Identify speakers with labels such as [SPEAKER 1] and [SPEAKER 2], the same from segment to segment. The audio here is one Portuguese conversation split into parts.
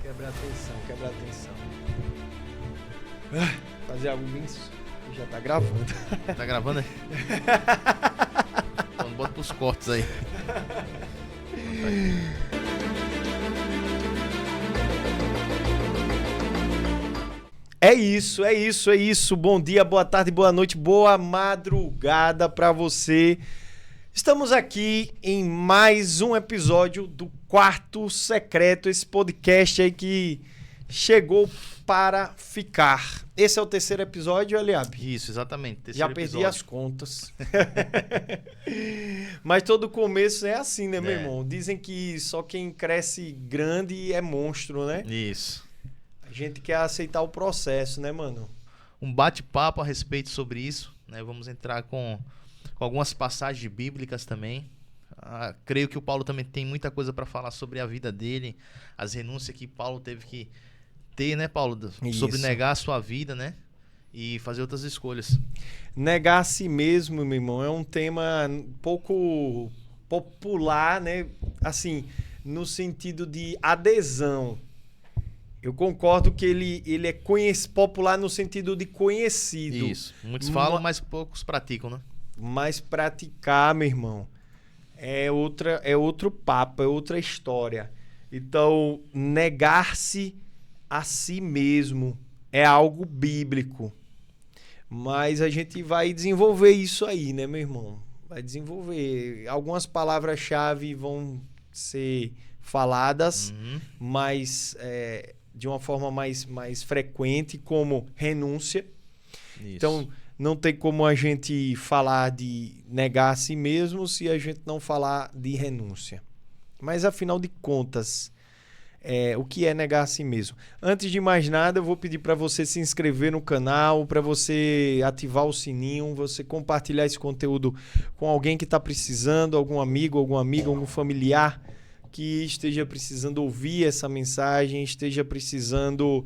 [SPEAKER 1] Quebra a atenção, quebra a atenção. Fazer algo bem... Já tá gravando.
[SPEAKER 2] Tá gravando aí? Então bota pros cortes aí.
[SPEAKER 1] É isso, é isso, é isso. Bom dia, boa tarde, boa noite, boa madrugada pra você. Estamos aqui em mais um episódio do Quarto Secreto, esse podcast aí que chegou para ficar. Esse é o terceiro episódio, Eliab?
[SPEAKER 2] Isso, exatamente.
[SPEAKER 1] Já perdi as contas. Mas todo começo é assim, né, meu irmão? Dizem que só quem cresce grande é monstro, né?
[SPEAKER 2] Isso.
[SPEAKER 1] A gente quer aceitar o processo, né, mano?
[SPEAKER 2] Um bate-papo a respeito sobre isso, né? Vamos entrar com algumas passagens bíblicas também. Creio que o Paulo também tem muita coisa para falar sobre a vida dele, as renúncias que Paulo teve que ter, né, Paulo? Sobre negar a sua vida, né? E fazer outras escolhas.
[SPEAKER 1] Negar a si mesmo, meu irmão, é um tema pouco popular, né? Assim, no sentido de adesão. Eu concordo que ele é popular no sentido de conhecido.
[SPEAKER 2] Isso. Muitos falam, mas poucos praticam, né?
[SPEAKER 1] Mas praticar, meu irmão, é outro papo, é outra história. Então, negar-se a si mesmo é algo bíblico. Mas a gente vai desenvolver isso aí, né, meu irmão? Vai desenvolver. Algumas palavras-chave vão ser faladas, mas de uma forma mais frequente, como renúncia.
[SPEAKER 2] Isso.
[SPEAKER 1] Então, não tem como a gente falar de negar a si mesmo se a gente não falar de renúncia. Mas, afinal de contas, o que é negar a si mesmo? Antes de mais nada, eu vou pedir para você se inscrever no canal, para você ativar o sininho, você compartilhar esse conteúdo com alguém que está precisando, algum amigo, alguma amiga, algum familiar que esteja precisando ouvir essa mensagem, esteja precisando,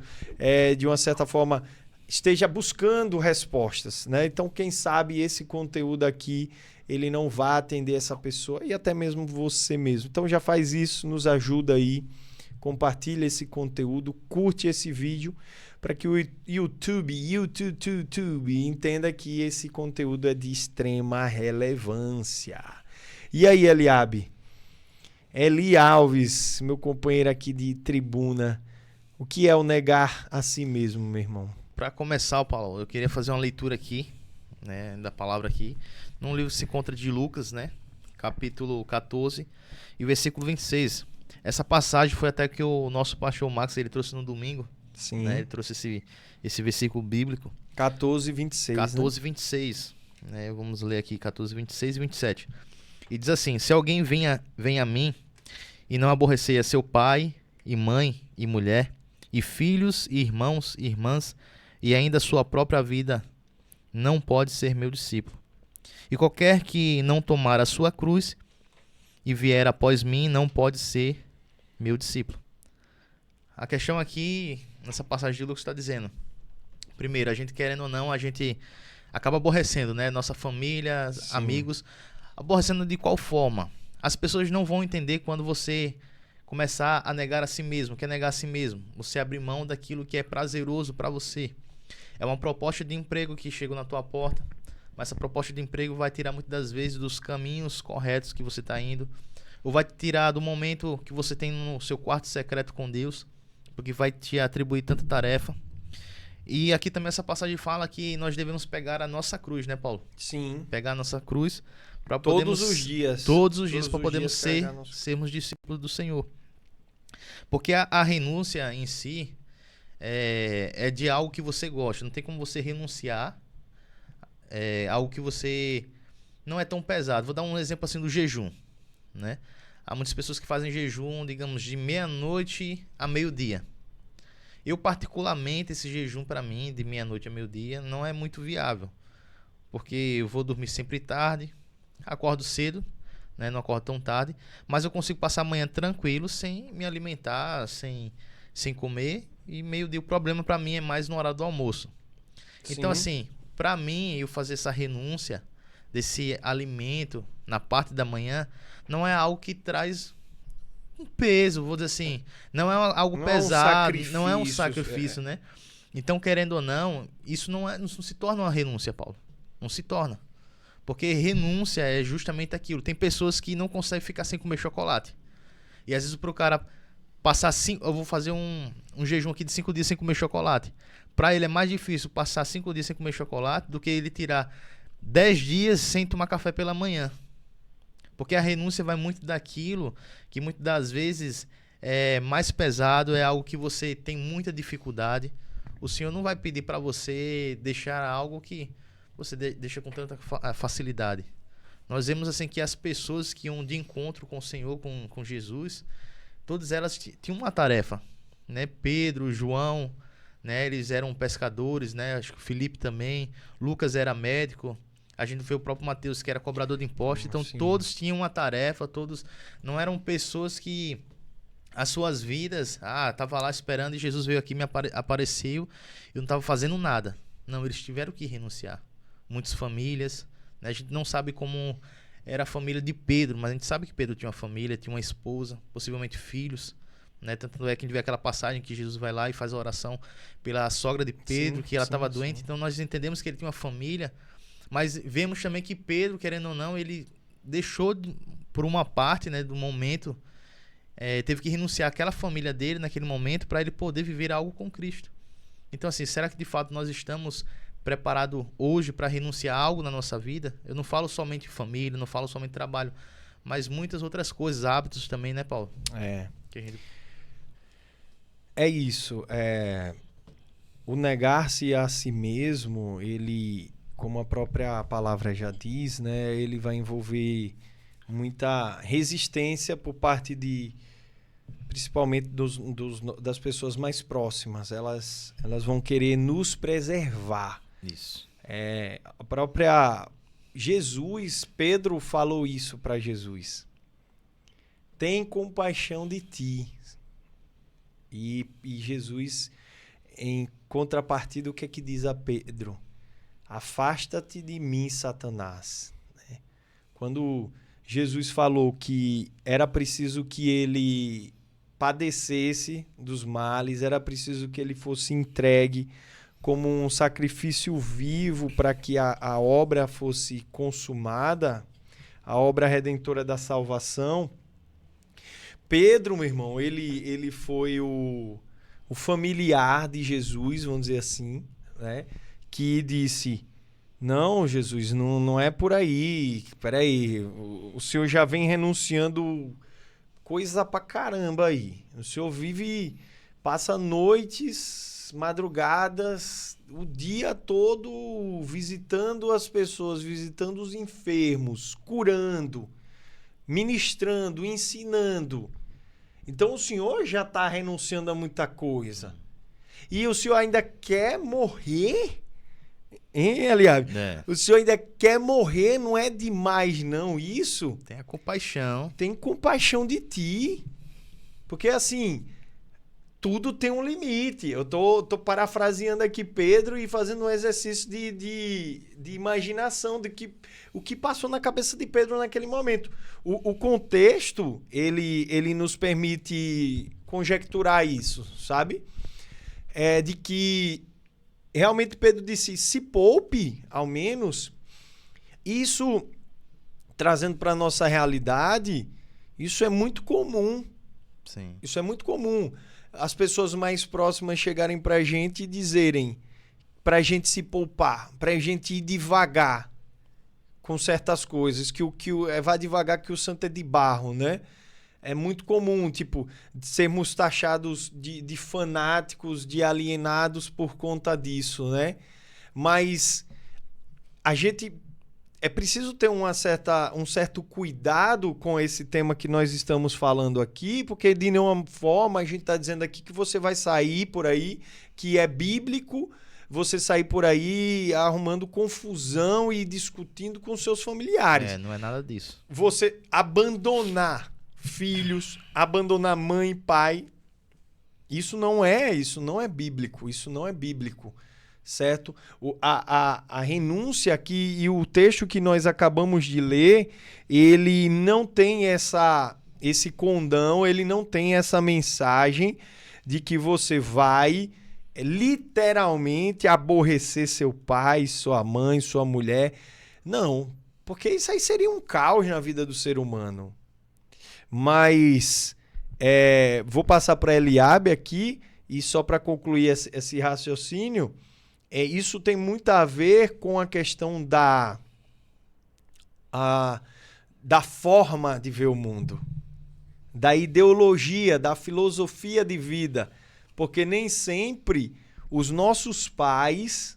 [SPEAKER 1] de uma certa forma, esteja buscando respostas, né? Então, quem sabe esse conteúdo aqui, ele não vai atender essa pessoa e até mesmo você mesmo. Então, já faz isso, nos ajuda aí. Compartilha esse conteúdo, curte esse vídeo para que o YouTube entenda que esse conteúdo é de extrema relevância. E aí, Eliabe? Eli Alves, meu companheiro aqui de tribuna, o que é o negar a si mesmo, meu irmão?
[SPEAKER 2] Para começar, Paulo, eu queria fazer uma leitura aqui, né, da palavra aqui, num livro que se encontra de Lucas, né, capítulo 14 e versículo 26. Essa passagem foi até que o nosso pastor Max ele trouxe no domingo.
[SPEAKER 1] Sim.
[SPEAKER 2] Né? Ele trouxe esse versículo bíblico.
[SPEAKER 1] 14 e 26.
[SPEAKER 2] 14 e 26. Né? Vamos ler aqui 14, 26 e 27. E diz assim: se alguém vem a mim e não aborrecer a seu pai e mãe e mulher e filhos e irmãos e irmãs e ainda a sua própria vida, não pode ser meu discípulo. E qualquer que não tomar a sua cruz e vier após mim, não pode ser meu discípulo. A questão aqui, nessa passagem de Lucas está dizendo, primeiro, a gente querendo ou não, a gente acaba aborrecendo, né? Nossa família, sim, amigos, aborrecendo de qual forma? As pessoas não vão entender quando você começar a negar a si mesmo. O que é negar a si mesmo? Você abrir mão daquilo que é prazeroso para você. É uma proposta de emprego que chegou na tua porta, mas essa proposta de emprego vai tirar muitas das vezes dos caminhos corretos que você está indo, ou vai te tirar do momento que você tem no seu quarto secreto com Deus, porque vai te atribuir tanta tarefa. E aqui também essa passagem fala que nós devemos pegar a nossa cruz, né, Paulo?
[SPEAKER 1] Sim.
[SPEAKER 2] Pegar a nossa cruz para
[SPEAKER 1] podermos... Todos os dias.
[SPEAKER 2] Todos os dias para podermos sermos discípulos do Senhor. Porque a renúncia em si é de algo que você gosta. Não tem como você renunciar algo que você não é tão pesado. Vou dar um exemplo assim do jejum, né? Há muitas pessoas que fazem jejum, digamos, de meia-noite a meio-dia. Eu, particularmente, esse jejum para mim, de meia-noite a meio-dia, não é muito viável. Porque eu vou dormir sempre tarde, acordo cedo, né? Não acordo tão tarde, mas eu consigo passar a manhã tranquilo, sem me alimentar, sem comer, e meio-dia o problema para mim é mais no horário do almoço. Sim. Então, assim, para mim, eu fazer essa renúncia desse alimento na parte da manhã, não é algo que traz um peso, vou dizer assim. Não é algo
[SPEAKER 1] Não
[SPEAKER 2] pesado,
[SPEAKER 1] é um
[SPEAKER 2] não é um
[SPEAKER 1] sacrifício,
[SPEAKER 2] sacrifício, né? Então, querendo ou não, isso não se torna uma renúncia, Paulo. Não se torna. Porque renúncia é justamente aquilo. Tem pessoas que não conseguem ficar sem comer chocolate. E às vezes pro cara passar 5... Eu vou fazer um jejum aqui de 5 dias sem comer chocolate. Pra ele é mais difícil passar 5 dias sem comer chocolate do que ele tirar 10 dias sem tomar café pela manhã. Porque a renúncia vai muito daquilo que muitas das vezes é mais pesado, é algo que você tem muita dificuldade. O Senhor não vai pedir para você deixar algo que você deixa com tanta facilidade. Nós vemos assim que as pessoas que iam de encontro com o Senhor, com Jesus, todas elas tinham uma tarefa, né? Pedro, João, né? Eles eram pescadores, né? Acho que o Felipe também, Lucas era médico. A gente vê o próprio Mateus que era cobrador de impostos. Então
[SPEAKER 1] Sim.
[SPEAKER 2] todos tinham uma tarefa, todos não eram pessoas que as suas vidas, tava lá esperando e Jesus veio aqui, apareceu, eu não estava fazendo nada. Não, eles tiveram que renunciar. Muitas famílias, né? A gente não sabe como era a família de Pedro, mas a gente sabe que Pedro tinha uma família, tinha uma esposa, possivelmente filhos, né? Tanto é que a gente vê aquela passagem que Jesus vai lá e faz a oração pela sogra de Pedro, que ela estava doente. Então nós entendemos que ele tinha uma família, mas vemos também que Pedro, querendo ou não, ele deixou por uma parte, né, do momento, teve que renunciar àquela família dele naquele momento para ele poder viver algo com Cristo. Então assim, será que de fato nós estamos preparados hoje para renunciar a algo na nossa vida? Eu não falo somente família, não falo somente trabalho, mas muitas outras coisas, hábitos também, né, Paulo? Que a gente...
[SPEAKER 1] É isso. O negar-se a si mesmo, ele, como a própria palavra já diz, né, ele vai envolver muita resistência por parte principalmente das pessoas mais próximas. Elas vão querer nos preservar.
[SPEAKER 2] Isso.
[SPEAKER 1] A própria Jesus, Pedro falou isso para Jesus. Tem compaixão de ti. E Jesus, em contrapartida, o que é que diz a Pedro? Afasta-te de mim, Satanás. Quando Jesus falou que era preciso que ele padecesse dos males, era preciso que ele fosse entregue como um sacrifício vivo para que a obra fosse consumada, a obra redentora da salvação. Pedro, meu irmão, ele foi o familiar de Jesus, vamos dizer assim, né? Que disse: não, Jesus, não é por aí. Peraí, o senhor já vem renunciando coisa pra caramba aí. O senhor passa noites, madrugadas, o dia todo visitando as pessoas, visitando os enfermos, curando, ministrando, ensinando. Então o senhor já está renunciando a muita coisa. E o senhor ainda quer morrer? Hein, Eliabe? O senhor ainda quer morrer? Não é demais, não, isso?
[SPEAKER 2] Tenha compaixão.
[SPEAKER 1] Tem compaixão de ti. Porque, assim, tudo tem um limite. Eu tô parafraseando aqui Pedro e fazendo um exercício de imaginação o que passou na cabeça de Pedro naquele momento. O contexto, ele nos permite conjecturar isso, sabe? De que realmente Pedro disse, se poupe, ao menos. Isso, trazendo para a nossa realidade, isso é muito comum.
[SPEAKER 2] Sim.
[SPEAKER 1] Isso é muito comum. As pessoas mais próximas chegarem pra gente e dizerem pra gente se poupar, pra gente ir devagar com certas coisas, vá devagar que o santo é de barro, né? É muito comum, tipo, sermos taxados de fanáticos, de alienados por conta disso, né? Mas a gente... É preciso ter um certo cuidado com esse tema que nós estamos falando aqui, porque de nenhuma forma a gente está dizendo aqui que você vai sair por aí, que é bíblico, você sair por aí arrumando confusão e discutindo com seus familiares.
[SPEAKER 2] Não é nada disso.
[SPEAKER 1] Você abandonar filhos, abandonar mãe e pai, isso não é bíblico, isso não é bíblico. Certo? A renúncia aqui e o texto que nós acabamos de ler, ele não tem essa esse condão, ele não tem essa mensagem de que você vai literalmente aborrecer seu pai, sua mãe, sua mulher. Não, porque isso aí seria um caos na vida do ser humano. Mas vou passar para Eliabe aqui, e só para concluir esse raciocínio, isso tem muito a ver com a questão da forma de ver o mundo, da ideologia, da filosofia de vida. Porque nem sempre os nossos pais,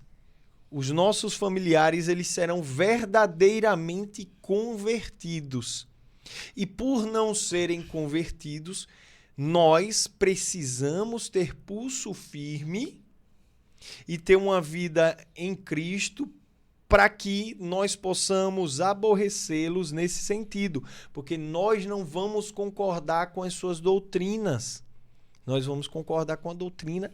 [SPEAKER 1] os nossos familiares, eles serão verdadeiramente convertidos. E por não serem convertidos, nós precisamos ter pulso firme e ter uma vida em Cristo para que nós possamos aborrecê-los nesse sentido. Porque nós não vamos concordar com as suas doutrinas. Nós vamos concordar com a doutrina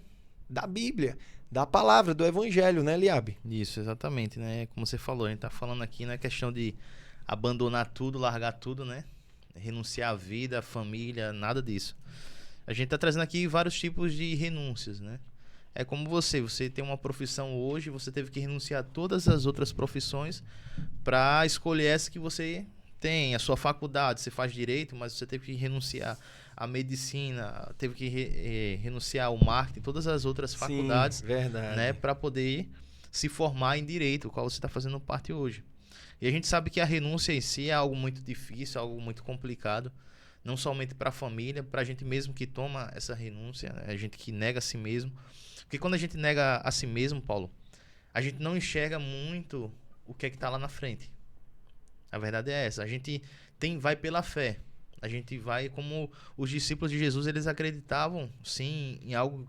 [SPEAKER 1] da Bíblia, da palavra, do Evangelho, né, Eliabe?
[SPEAKER 2] Isso, exatamente, né? Como você falou, a gente tá falando aqui na questão de abandonar tudo, largar tudo, né? Renunciar à vida, à família, nada disso. A gente tá trazendo aqui vários tipos de renúncias, né? É como você tem uma profissão hoje, você teve que renunciar a todas as outras profissões para escolher essa que você tem, a sua faculdade, você faz direito, mas você teve que renunciar à medicina, teve que renunciar ao marketing, todas as outras faculdades,
[SPEAKER 1] verdade,
[SPEAKER 2] né, para poder se formar em direito, o qual você está fazendo parte hoje. E a gente sabe que a renúncia em si é algo muito difícil, algo muito complicado, não somente para a família, para a gente mesmo que toma essa renúncia, né, a gente que nega a si mesmo. Porque quando a gente nega a si mesmo, Paulo, a gente não enxerga muito o que é que está lá na frente. A verdade é essa. A gente vai pela fé. A gente vai como os discípulos de Jesus, eles acreditavam, sim, em algo.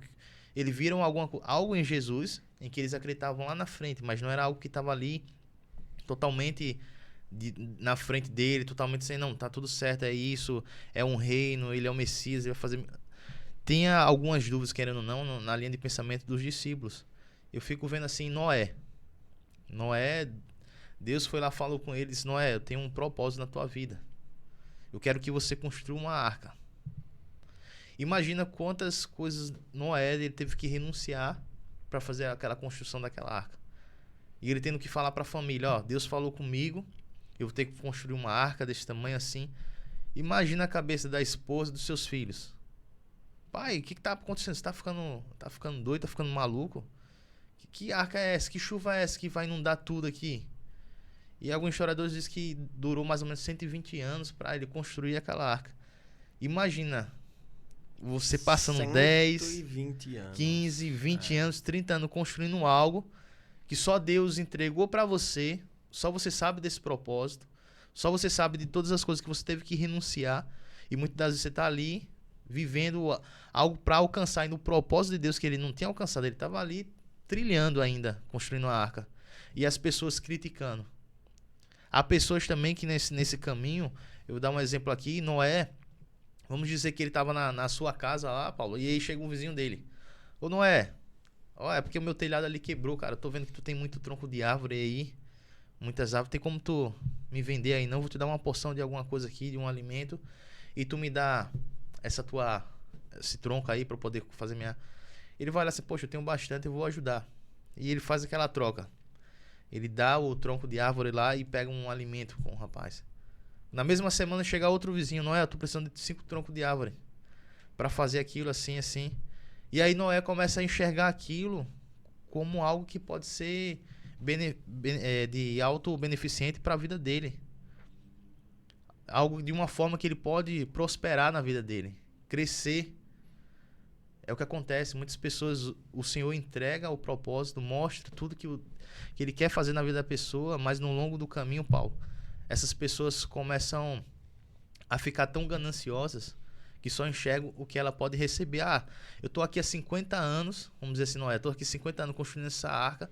[SPEAKER 2] Eles viram algo em Jesus em que eles acreditavam lá na frente, mas não era algo que estava ali totalmente na frente dele, totalmente sem, não, tá tudo certo, é isso, é um reino, ele é o Messias, ele vai fazer... Tinha algumas dúvidas, querendo ou não, na linha de pensamento dos discípulos. Eu fico vendo assim, Noé, Deus foi lá, falou com ele, disse, Noé, eu tenho um propósito na tua vida. Eu quero que você construa uma arca. Imagina quantas coisas Noé ele teve que renunciar para fazer aquela construção daquela arca. E ele tendo que falar para a família, ó, Deus falou comigo, eu vou ter que construir uma arca desse tamanho assim. Imagina a cabeça da esposa e dos seus filhos. Pai, o que tá acontecendo? Você tá ficando doido, tá ficando maluco? Que arca é essa? Que chuva é essa que vai inundar tudo aqui? E alguns historiadores dizem que durou mais ou menos 120 anos para ele construir aquela arca. Imagina você passando 10, 15, 20 anos, 30 anos construindo algo que só Deus entregou para você, só você sabe desse propósito, só você sabe de todas as coisas que você teve que renunciar, e muitas das vezes você tá ali vivendo algo para alcançar ainda o propósito de Deus que ele não tinha alcançado, ele estava ali trilhando ainda, construindo a arca, e as pessoas criticando. Há pessoas também que nesse caminho, eu vou dar um exemplo aqui, Noé, vamos dizer que ele estava na sua casa lá, Paulo, e aí chega um vizinho dele. Ô Noé, ó, é porque o meu telhado ali quebrou, cara, eu tô vendo que tu tem muito tronco de árvore aí, muitas árvores, tem como tu me vender aí não? Vou te dar uma porção de alguma coisa aqui, de um alimento, e tu me dá esse tronco aí para eu poder fazer minha... Ele vai lá assim, poxa, eu tenho bastante, eu vou ajudar. E ele faz aquela troca. Ele dá o tronco de árvore lá e pega um alimento com o rapaz. Na mesma semana chega outro vizinho, Noé, eu tô precisando de 5 troncos de árvore para fazer aquilo assim, assim. E aí Noé começa a enxergar aquilo como algo que pode ser de auto-beneficente para a vida dele. Algo de uma forma que ele pode prosperar na vida dele, crescer. É o que acontece, muitas pessoas, o Senhor entrega o propósito, mostra tudo que ele quer fazer na vida da pessoa, mas no longo do caminho, Paulo, essas pessoas começam a ficar tão gananciosas que só enxergam o que ela pode receber. Ah, eu tô aqui há 50 anos, vamos dizer assim, não é? Eu tô aqui 50 anos construindo essa arca,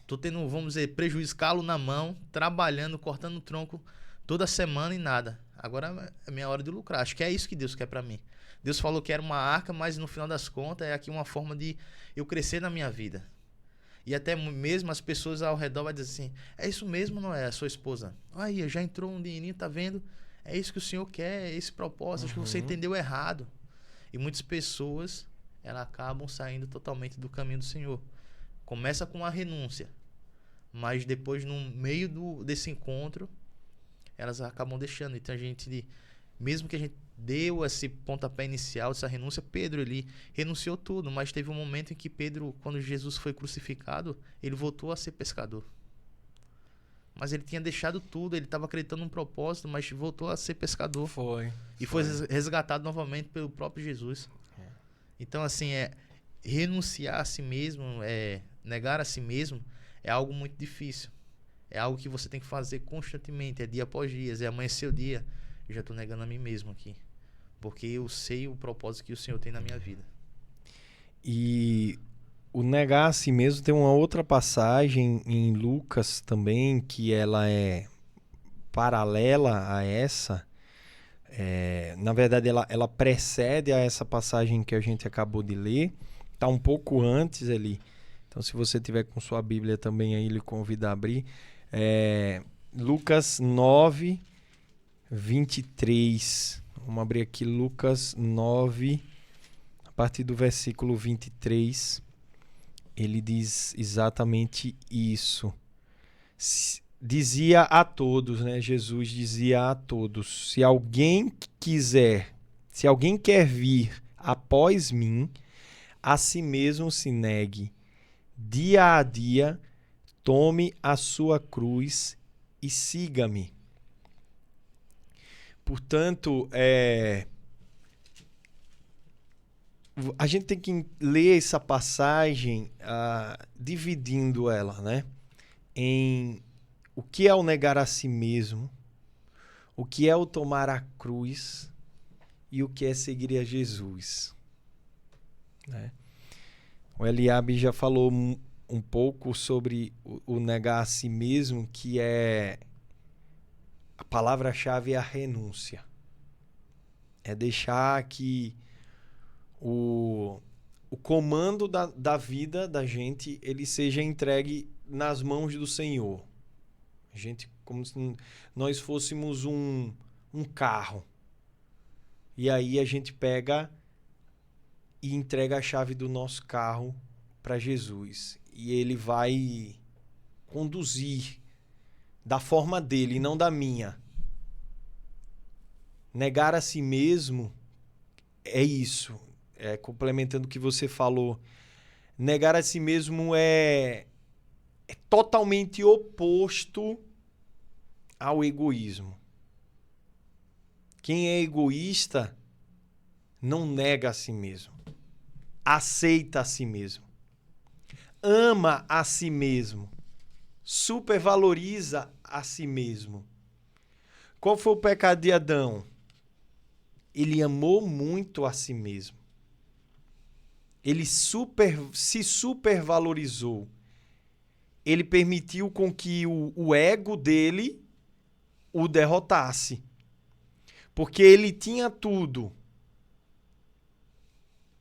[SPEAKER 2] tô tendo, vamos dizer, prejuízo, calo na mão, trabalhando, cortando tronco toda semana e nada. Agora é minha hora de lucrar. Acho que é isso que Deus quer pra mim. Deus falou que era uma arca, mas no final das contas é aqui uma forma de eu crescer na minha vida. E até mesmo as pessoas ao redor vão dizer assim, é isso mesmo, não é? A sua esposa. Aí, já entrou um dinheirinho, tá vendo? é isso que o Senhor quer, é esse propósito, acho que você entendeu errado. E muitas pessoas, elas acabam saindo totalmente do caminho do Senhor. Começa com a renúncia, mas depois, no meio desse encontro, elas acabam deixando. Então a gente, mesmo que a gente deu esse pontapé inicial, essa renúncia, Pedro, ele renunciou tudo, mas teve um momento em que Pedro, quando Jesus foi crucificado, ele voltou a ser pescador. Mas ele tinha deixado tudo, ele estava acreditando num propósito, mas voltou a ser pescador.
[SPEAKER 1] Foi.
[SPEAKER 2] E foi resgatado novamente pelo próprio Jesus. Então, assim, renunciar a si mesmo, negar a si mesmo, é algo muito difícil. É algo que você tem que fazer constantemente, é dia após dia, é amanhecer o dia. Eu já estou negando a mim mesmo aqui. Porque eu sei o propósito que o Senhor tem na minha vida.
[SPEAKER 1] E o negar a si mesmo tem uma outra passagem em Lucas também, que ela é paralela a essa. Na verdade, ela precede a essa passagem que a gente acabou de ler. Está um pouco antes ali. Então, se você tiver com sua Bíblia também aí, lhe convido a abrir. Lucas 9, 23. Vamos abrir aqui Lucas 9, a partir do versículo 23. Ele diz exatamente isso. Dizia a todos, né? Jesus dizia a todos: se alguém quer vir após mim, a si mesmo se negue, dia a dia, tome a sua cruz e siga-me. Portanto, a gente tem que ler essa passagem dividindo ela, né? Em o que é o negar a si mesmo, o que é o tomar a cruz e o que é seguir a Jesus, né? O Eliabe já falou um pouco sobre o negar a si mesmo, que a palavra-chave é a renúncia. É deixar que o comando da vida da gente, ele seja entregue nas mãos do Senhor. A gente, como se nós fôssemos um carro. E aí a gente pega e entrega a chave do nosso carro para Jesus. E ele vai conduzir da forma dele, não da minha. Negar a si mesmo é isso. Complementando o que você falou. Negar a si mesmo é totalmente oposto ao egoísmo. Quem é egoísta não nega a si mesmo. Aceita a si mesmo. Ama a si mesmo. Supervaloriza a si mesmo. Qual foi o pecado de Adão? Ele amou muito a si mesmo. Ele se supervalorizou. Ele permitiu com que o ego dele o derrotasse. Porque ele tinha tudo,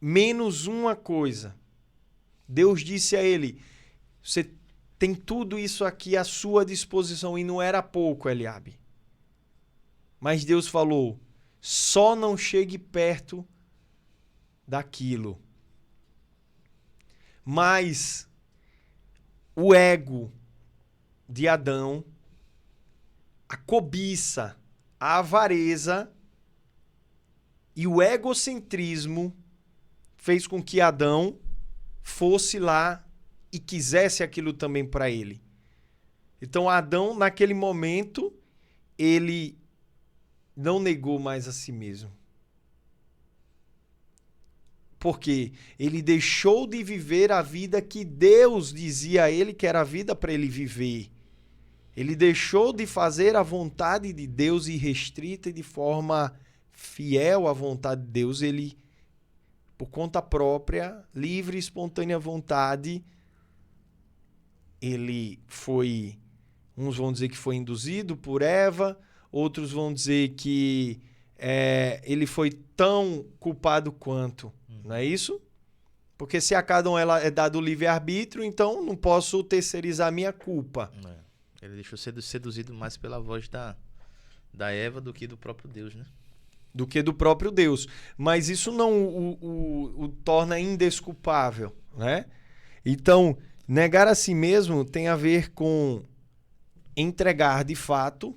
[SPEAKER 1] menos uma coisa. Deus disse a ele: você tem tudo isso aqui à sua disposição, e não era pouco, Eliabe. Mas Deus falou: só não chegue perto daquilo. Mas o ego de Adão, a cobiça, a avareza e o egocentrismo fez com que Adão fosse lá e quisesse aquilo também para ele. Então Adão, naquele momento, ele não negou mais a si mesmo. Porque ele deixou de viver a vida que Deus dizia a ele que era a vida para ele viver. Ele deixou de fazer a vontade de Deus irrestrita e de forma fiel à vontade de Deus. Ele, por conta própria, livre e espontânea vontade, ele foi... Uns vão dizer que foi induzido por Eva, outros vão dizer que ele foi tão culpado quanto. Não é isso? Porque se a cada um é dado o livre-arbítrio, então não posso terceirizar a minha culpa.
[SPEAKER 2] Ele deixou ser seduzido mais pela voz da Eva do que do próprio Deus, né?
[SPEAKER 1] Do que do próprio Deus. Mas isso não o torna indesculpável, né? Então, negar a si mesmo tem a ver com entregar de fato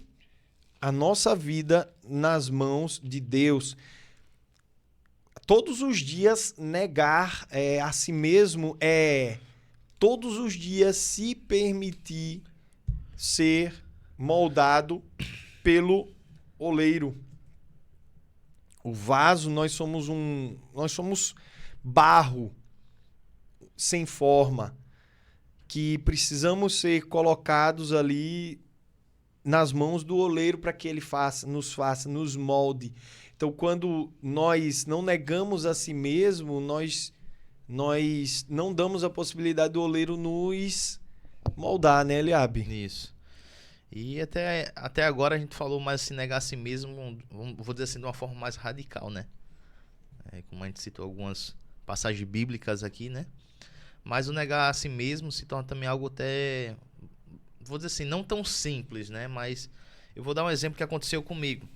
[SPEAKER 1] a nossa vida nas mãos de Deus. Todos os dias negar a si mesmo é todos os dias se permitir ser moldado pelo oleiro. O vaso, nós somos barro sem forma, que precisamos ser colocados ali nas mãos do oleiro para que ele nos molde. Então, quando nós não negamos a si mesmo, nós não damos a possibilidade do oleiro nos moldar, né, Eliabe?
[SPEAKER 2] Isso. E até agora a gente falou mais assim, negar a si mesmo, vou dizer assim, de uma forma mais radical, né? Como a gente citou algumas passagens bíblicas aqui, né? Mas o negar a si mesmo se torna também algo até, vou dizer assim, não tão simples, né? Mas eu vou dar um exemplo que aconteceu comigo.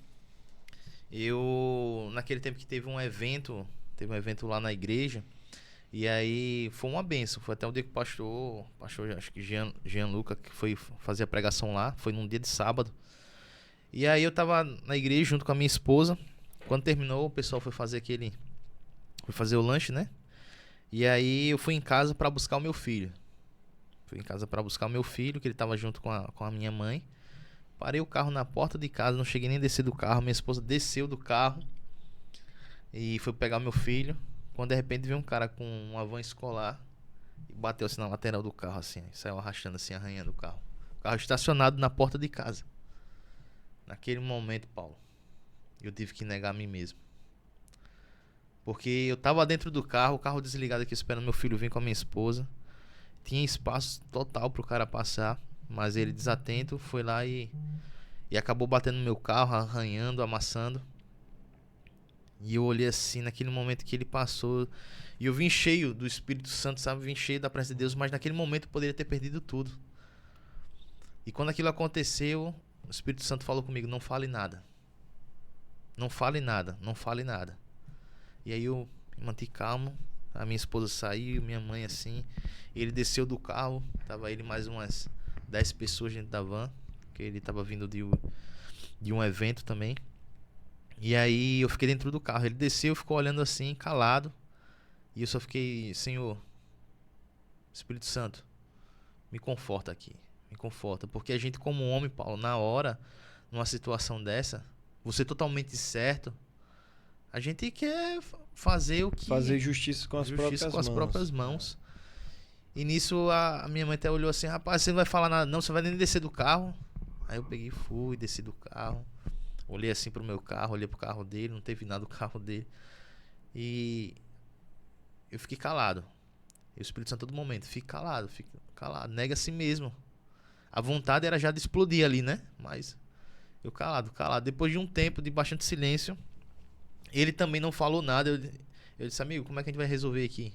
[SPEAKER 2] Naquele tempo que teve um evento lá na igreja, e aí foi uma bênção. Foi até o dia que o pastor acho que Jean Luca, que foi fazer a pregação lá, foi num dia de sábado. E aí eu tava na igreja junto com a minha esposa. Quando terminou, o pessoal foi fazer o lanche, né? E aí eu fui em casa para buscar o meu filho. Que ele tava junto com a minha mãe. Parei o carro na porta de casa, não cheguei nem a descer do carro. Minha esposa desceu do carro e foi pegar meu filho. Quando de repente veio um cara com uma van escolar e bateu assim na lateral do carro, assim, saiu arrastando assim, arranhando o carro. O carro estacionado na porta de casa. Naquele momento, Paulo, eu tive que negar a mim mesmo. Porque eu tava dentro do carro, o carro desligado aqui esperando meu filho vir com a minha esposa. Tinha espaço total pro cara passar, mas ele desatento foi lá e acabou batendo no meu carro, arranhando, amassando. E eu olhei assim, naquele momento que ele passou, e eu vim cheio do Espírito Santo, sabe? Vim cheio da presença de Deus, mas naquele momento eu poderia ter perdido tudo. E quando aquilo aconteceu, o Espírito Santo falou comigo: não fale nada. Não fale nada, não fale nada. E aí eu me mantive calmo, a minha esposa saiu, minha mãe assim, ele desceu do carro, tava ele mais umas 10 pessoas dentro da van, que ele tava vindo de um evento também. E aí eu fiquei dentro do carro. Ele desceu, ficou olhando assim, calado. E eu só fiquei: Senhor, Espírito Santo, me conforta aqui. Me conforta. Porque a gente como homem, Paulo, na hora, numa situação dessa, você totalmente certo, a gente quer fazer o que...
[SPEAKER 1] Fazer justiça com as próprias mãos.
[SPEAKER 2] E nisso a minha mãe até olhou assim: rapaz, você não vai falar nada não, você vai nem descer do carro. Aí eu peguei, fui, desci do carro. Olhei assim pro meu carro, olhei pro carro dele, não teve nada do carro dele. E eu fiquei calado. E o Espírito Santo a todo momento: fique calado, nega a si mesmo. A vontade era já de explodir ali, né? Mas eu calado. Depois de um tempo de bastante silêncio, ele também não falou nada. Eu disse: amigo, como é que a gente vai resolver aqui?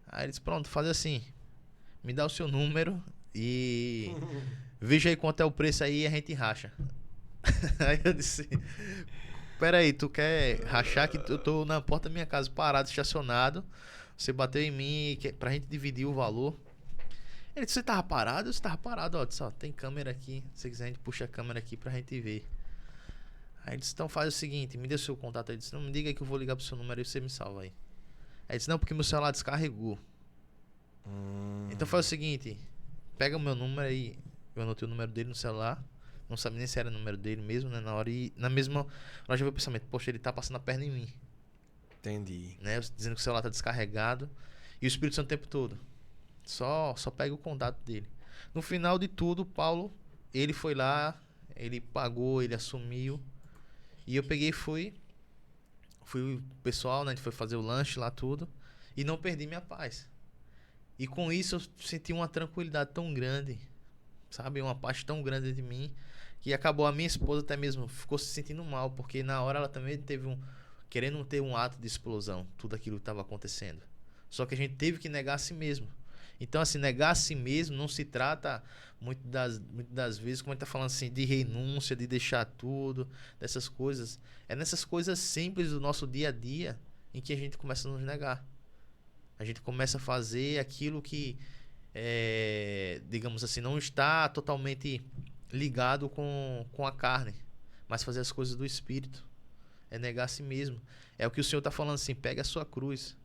[SPEAKER 2] Aí ele disse: pronto, faz assim, me dá o seu número e veja aí quanto é o preço aí e a gente racha. Aí eu disse: pera aí, tu quer rachar que eu tô na porta da minha casa parado, estacionado, você bateu em mim pra gente dividir o valor. Ele disse: você tava parado? Eu tava parado, ó, disse, ó, tem câmera aqui, se quiser a gente puxa a câmera aqui pra gente ver. Aí ele disse: então faz o seguinte, me dê o seu contato. Ele disse: não, me diga aí que eu vou ligar pro seu número e você me salva aí. Aí ele disse: não, porque meu celular descarregou. Então faz o seguinte, pega o meu número aí. Eu anotei o número dele no celular. Não sabia nem se era o número dele mesmo, né? Na hora, e na mesma hora já veio o pensamento: poxa, ele tá passando a perna em mim.
[SPEAKER 1] Entendi.
[SPEAKER 2] Né? Dizendo que o celular tá descarregado. E o Espírito Santo o tempo todo: só pega o contato dele. No final de tudo, Paulo, ele foi lá, ele pagou, ele assumiu. E eu peguei e fui o pessoal, né? A gente foi fazer o lanche lá, tudo. E não perdi minha paz. E com isso eu senti uma tranquilidade tão grande, sabe? Uma paz tão grande de mim, que acabou a minha esposa até mesmo ficou se sentindo mal, porque na hora ela também teve querendo ter um ato de explosão, tudo aquilo que estava acontecendo. Só que a gente teve que negar a si mesmo. Então, assim, negar a si mesmo não se trata muitas das vezes, como a gente tá falando assim, de renúncia, de deixar tudo, dessas coisas. É nessas coisas simples do nosso dia a dia em que a gente começa a nos negar. A gente começa a fazer aquilo que, digamos assim, não está totalmente ligado com a carne, mas fazer as coisas do Espírito. É negar a si mesmo. É o que o Senhor está falando assim, pega a sua cruz.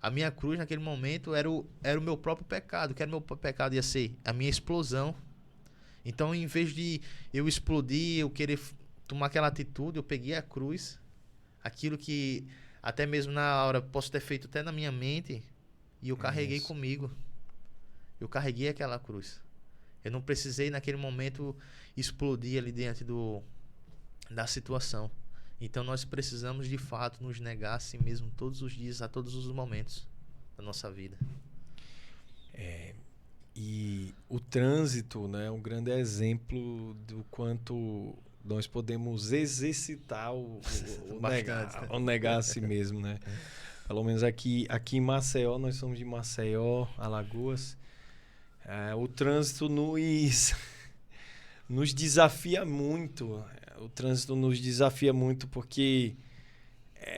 [SPEAKER 2] A minha cruz naquele momento era o meu próprio pecado. O que era o meu próprio pecado? Ia ser a minha explosão. Então, em vez de eu explodir, eu querer tomar aquela atitude, eu peguei a cruz, aquilo que até mesmo na hora posso ter feito até na minha mente, e eu carreguei comigo. Eu carreguei aquela cruz. Eu não precisei naquele momento explodir ali diante da situação. Então nós precisamos de fato nos negar a si mesmo todos os dias, a todos os momentos da nossa vida.
[SPEAKER 1] E o trânsito, né, é um grande exemplo do quanto nós podemos exercitar o negar a si mesmo, né? Pelo menos aqui em Maceió, nós somos de Maceió, Alagoas. O trânsito nos desafia muito. O trânsito nos desafia muito porque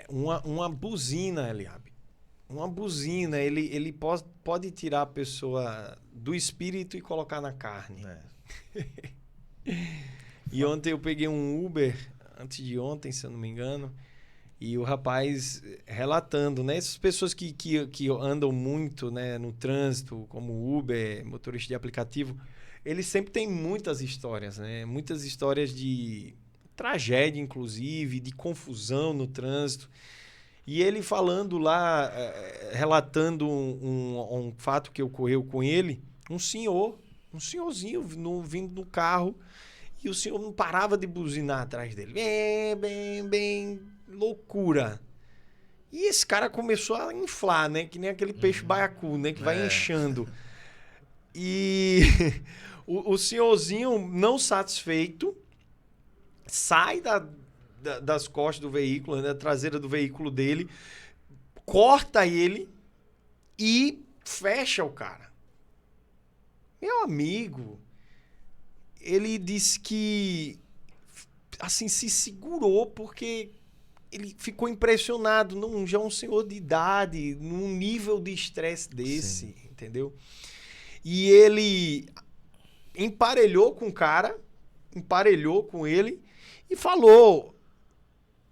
[SPEAKER 1] uma buzina, Eliabe, uma buzina, ele pode tirar a pessoa do espírito e colocar na carne. E ontem eu peguei um Uber, antes de ontem, se eu não me engano, e o rapaz relatando, né? Essas pessoas que andam muito, né, no trânsito, como Uber, motorista de aplicativo, eles sempre têm muitas histórias, né? Muitas histórias de tragédia, inclusive, de confusão no trânsito. E ele falando lá, relatando um fato que ocorreu com ele, um senhorzinho vindo no carro, e o senhor não parava de buzinar atrás dele. Bem, loucura. E esse cara começou a inflar, né? Que nem aquele peixe baiacu, né? Que vai inchando. E o senhorzinho, não satisfeito, sai das costas do veículo, né, da traseira do veículo dele, corta ele e fecha o cara. Meu amigo, ele disse que assim se segurou porque ele ficou impressionado, já um senhor de idade, num nível de estresse desse, sim, entendeu? E ele emparelhou com o cara, emparelhou com ele e falou: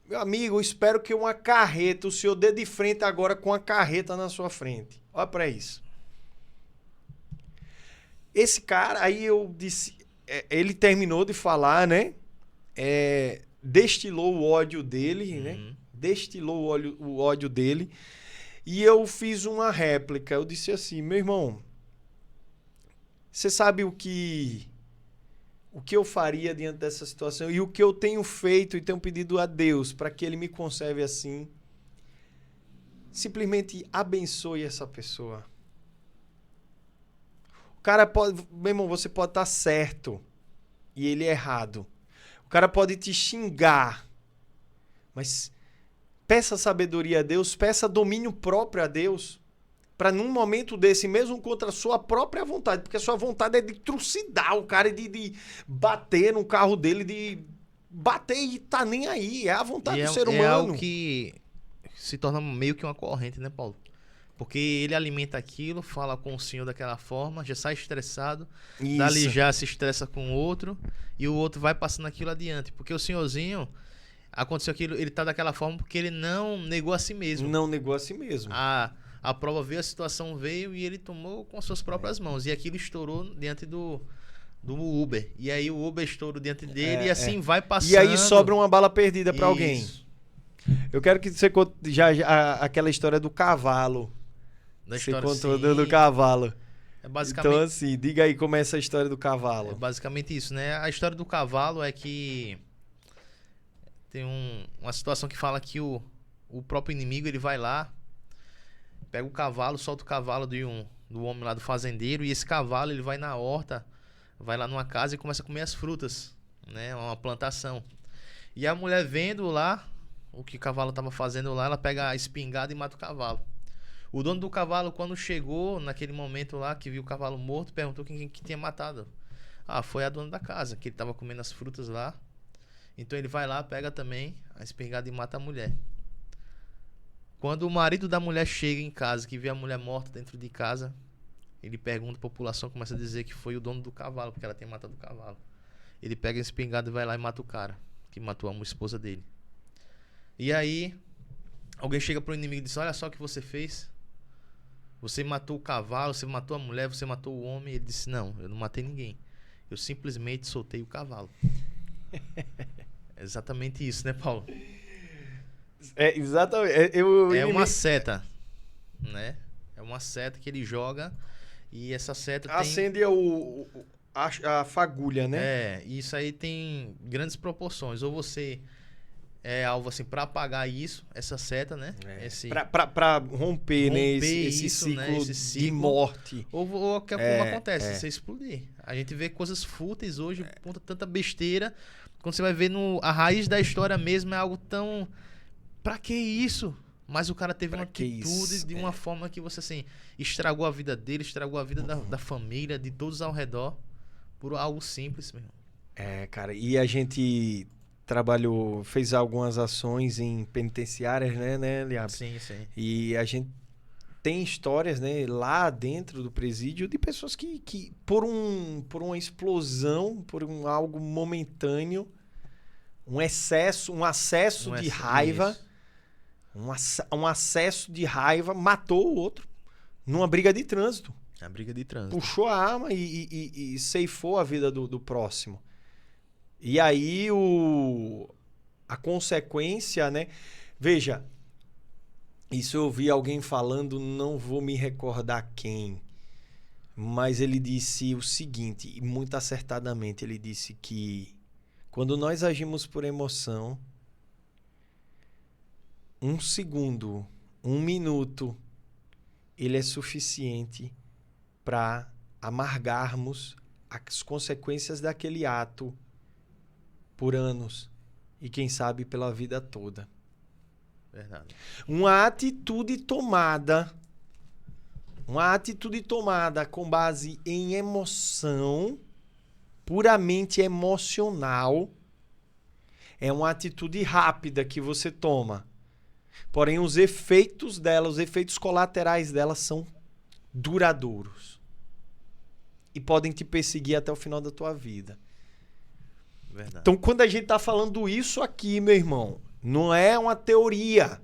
[SPEAKER 1] meu amigo, eu espero que uma carreta, o senhor dê de frente agora com a carreta na sua frente. Olha pra isso. Esse cara, aí eu disse, ele terminou de falar, né? Destilou o ódio dele, né? Destilou o ódio dele. E eu fiz uma réplica. Eu disse assim: meu irmão, você sabe o que eu faria diante dessa situação e o que eu tenho feito e tenho pedido a Deus para que Ele me conserve assim? Simplesmente abençoe essa pessoa. O cara pode... Meu irmão, você pode estar certo e ele errado. O cara pode te xingar, mas peça sabedoria a Deus, peça domínio próprio a Deus, para num momento desse, mesmo contra a sua própria vontade, porque a sua vontade é de trucidar o cara, de bater no carro dele, de bater e tá nem aí, é a vontade do ser humano.
[SPEAKER 2] É algo que se torna meio que uma corrente, né, Paulo? Porque ele alimenta aquilo, fala com o senhor daquela forma, já sai estressado, dali já se estressa com o outro, e o outro vai passando aquilo adiante. Porque o senhorzinho, aconteceu aquilo, ele tá daquela forma porque ele não negou a si mesmo.
[SPEAKER 1] Não negou a si mesmo.
[SPEAKER 2] A prova veio, a situação veio e ele tomou com as suas próprias mãos. E aquilo estourou diante do Uber. E aí o Uber estourou diante dele e assim vai passando.
[SPEAKER 1] E aí sobra uma bala perdida para alguém. Eu quero que você conte aquela história do cavalo. Você contou do cavalo.
[SPEAKER 2] Basicamente,
[SPEAKER 1] então, assim, diga aí como é essa história do cavalo.
[SPEAKER 2] É basicamente isso, né? A história do cavalo é que tem uma situação que fala que o próprio inimigo, ele vai lá, pega o cavalo, solta o cavalo do homem lá do fazendeiro, e esse cavalo, ele vai na horta, vai lá numa casa e começa a comer as frutas, né? Uma plantação. E a mulher vendo lá o que o cavalo estava fazendo lá, ela pega a espingarda e mata o cavalo. O dono do cavalo, quando chegou naquele momento lá, que viu o cavalo morto, perguntou quem que tinha matado. Ah, foi a dona da casa, que ele tava comendo as frutas lá. Então ele vai lá, pega também a espingarda e mata a mulher. Quando o marido da mulher chega em casa, que vê a mulher morta dentro de casa, ele pergunta, a população começa a dizer que foi o dono do cavalo, porque ela tem matado o cavalo. Ele pega a espingarda e vai lá e mata o cara, que matou a esposa dele. E aí, alguém chega pro inimigo e diz, olha só o que você fez. Você matou o cavalo, você matou a mulher, você matou o homem. Ele disse, não, eu não matei ninguém. Eu simplesmente soltei o cavalo. É exatamente isso, né, Paulo?
[SPEAKER 1] É, exatamente.
[SPEAKER 2] É uma seta, né? É uma seta que ele joga e essa seta
[SPEAKER 1] acende a fagulha, né?
[SPEAKER 2] É, isso aí tem grandes proporções. Ou você é alvo assim pra apagar isso, essa seta, né?
[SPEAKER 1] Pra romper, né? Esse
[SPEAKER 2] isso,
[SPEAKER 1] ciclo,
[SPEAKER 2] né? Esse ciclo
[SPEAKER 1] de morte.
[SPEAKER 2] Ou como acontece, você explodir. A gente vê coisas fúteis hoje, tanta besteira. Quando você vai ver a raiz da história mesmo é algo tão... Pra que isso? Mas o cara teve uma atitude de uma forma que você, assim, estragou a vida dele, estragou a vida da família, de todos ao redor, por algo simples mesmo.
[SPEAKER 1] É, cara, e a gente fez algumas ações em penitenciárias, né, Liab?
[SPEAKER 2] Sim, sim.
[SPEAKER 1] E a gente tem histórias, né, lá dentro do presídio de pessoas que por uma explosão, algo momentâneo, um acesso de raiva, um acesso de raiva matou o outro numa briga de trânsito.
[SPEAKER 2] A briga de trânsito.
[SPEAKER 1] Puxou a arma e ceifou a vida do próximo. E aí a consequência, né? Veja, isso eu ouvi alguém falando, não vou me recordar quem, mas ele disse o seguinte, e muito acertadamente, ele disse que quando nós agimos por emoção, 1 segundo, 1 minuto, ele é suficiente para amargarmos as consequências daquele ato por anos e quem sabe pela vida toda.
[SPEAKER 2] Verdade.
[SPEAKER 1] Uma atitude tomada com base em emoção, puramente emocional, é uma atitude rápida que você toma. Porém, os efeitos dela, os efeitos colaterais dela são duradouros. E podem te perseguir até o final da tua vida.
[SPEAKER 2] Verdade.
[SPEAKER 1] Então, quando a gente está falando isso aqui, meu irmão, não é uma teoria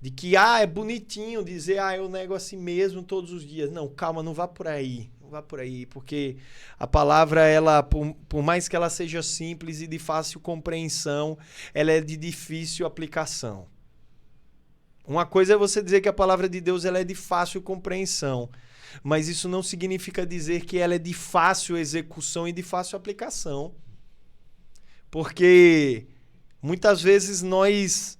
[SPEAKER 1] de que é bonitinho dizer eu nego a si mesmo todos os dias. Não, calma, não vá por aí. Não vá por aí, porque a palavra, ela, por mais que ela seja simples e de fácil compreensão, ela é de difícil aplicação. Uma coisa é você dizer que a palavra de Deus ela é de fácil compreensão, mas isso não significa dizer que ela é de fácil execução e de fácil aplicação. Porque muitas vezes nós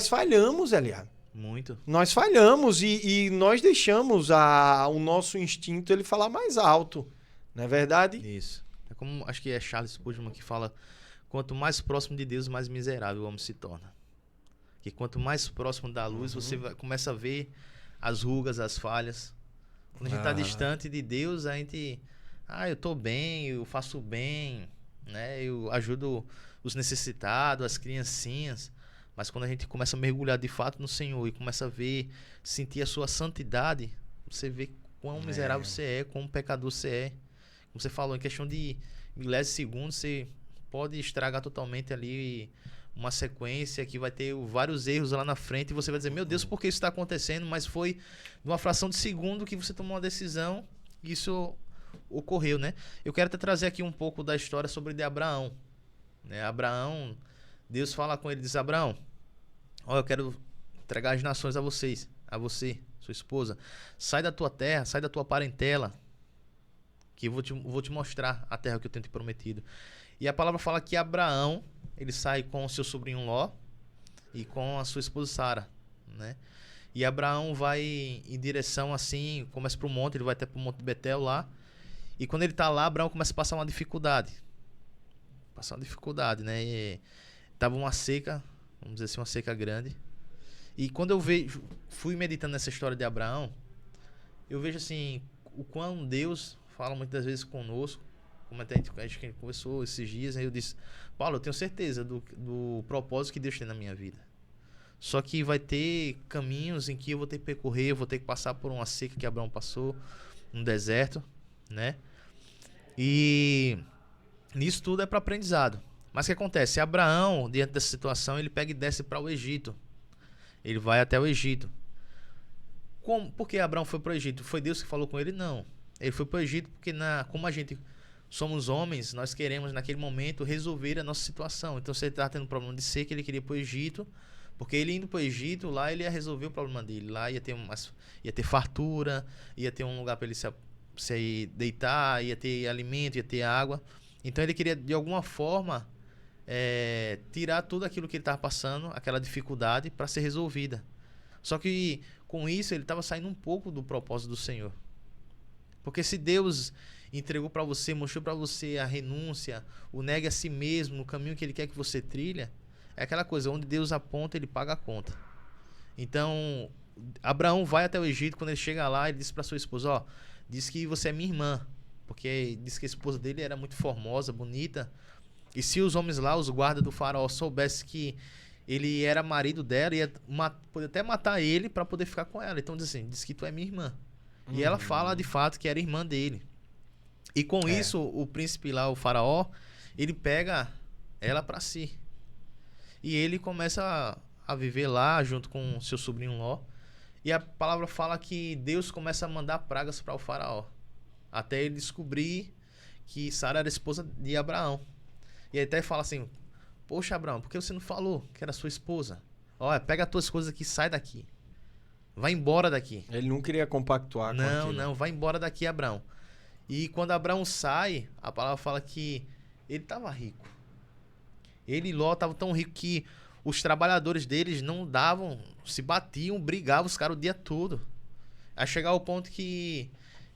[SPEAKER 1] falhamos, Eliab.
[SPEAKER 2] Muito.
[SPEAKER 1] Nós falhamos e nós deixamos o nosso instinto ele falar mais alto. Não é verdade?
[SPEAKER 2] Isso. É como, acho que é Charles Spurgeon que fala, quanto mais próximo de Deus, mais miserável o homem se torna. Que quanto mais próximo da luz, você começa a ver as rugas, as falhas. Quando a gente está distante de Deus, a gente... eu tô bem, eu faço bem, né? Eu ajudo os necessitados, as criancinhas. Mas quando a gente começa a mergulhar de fato no Senhor e começa a ver, sentir a sua santidade, você vê quão miserável você é, quão pecador você é. Como você falou, em questão de milésimos de segundos, você pode estragar totalmente ali uma sequência que vai ter vários erros lá na frente e você vai dizer, meu Deus, por que isso está acontecendo? Mas foi numa fração de segundo que você tomou uma decisão e isso ocorreu, né? Eu quero até trazer aqui um pouco da história sobre de Abraão. Né? Abraão, Deus fala com ele, diz, Abraão, eu quero entregar as nações a você, sua esposa. Sai da tua terra, sai da tua parentela, que eu vou te mostrar a terra que eu tenho te prometido. E a palavra fala que Abraão, ele sai com o seu sobrinho Ló e com a sua esposa Sara, né? E Abraão vai em direção assim, começa para o monte, ele vai até para o monte de Betel lá. E quando ele está lá, Abraão começa a passar uma dificuldade. Né? E tava uma seca, vamos dizer assim, uma seca grande. E quando eu fui meditando nessa história de Abraão, eu vejo assim, o quão Deus fala muitas vezes conosco, como até a gente conversou esses dias, aí eu disse, Paulo, eu tenho certeza do propósito que Deus tem na minha vida. Só que vai ter caminhos em que eu vou ter que percorrer, eu vou ter que passar por uma seca que Abraão passou, um deserto, né? E nisso tudo é para aprendizado. Mas o que acontece? Abraão, diante dessa situação, ele pega e desce para o Egito. Ele vai até o Egito. Por que Abraão foi para o Egito? Foi Deus que falou com ele? Não. Ele foi para o Egito porque, como a gente somos homens, nós queremos naquele momento resolver a nossa situação. Então, se ele estava tendo problema de seca, ele queria ir para o Egito, porque ele indo para o Egito, lá ele ia resolver o problema dele. Lá ia ter fartura, ia ter um lugar para ele se deitar, ia ter alimento, ia ter água. Então, ele queria, de alguma forma, tirar tudo aquilo que ele estava passando, aquela dificuldade, para ser resolvida. Só que com isso ele estava saindo um pouco do propósito do Senhor. Porque se Deus entregou para você, mostrou para você a renúncia, o negue a si mesmo, no caminho que ele quer que você trilha, é aquela coisa, onde Deus aponta, ele paga a conta. Então, Abraão vai até o Egito, quando ele chega lá, ele diz para sua esposa, ó, diz que você é minha irmã, porque diz que a esposa dele era muito formosa, bonita, e se os homens lá, os guardas do faraó, soubessem que ele era marido dela, ia poder até matar ele para poder ficar com ela. Então diz assim, diz que tu é minha irmã. E ela fala de fato que era irmã dele. E com isso, o príncipe lá, o faraó, ele pega ela para si. E ele começa a viver lá junto com seu sobrinho Ló. E a palavra fala que Deus começa a mandar pragas para o faraó. Até ele descobrir que Sara era esposa de Abraão. E aí até fala assim, poxa, Abraão, por que você não falou que era sua esposa? Olha, pega as tuas coisas aqui, sai daqui. Vai embora daqui.
[SPEAKER 1] Ele não queria compactuar com aquilo.
[SPEAKER 2] Não, vai embora daqui, Abraão. E quando Abraão sai, a palavra fala que ele estava rico. Ele e Ló estavam tão ricos que os trabalhadores deles não davam, se batiam, brigavam os caras o dia todo. Aí chegar ao ponto que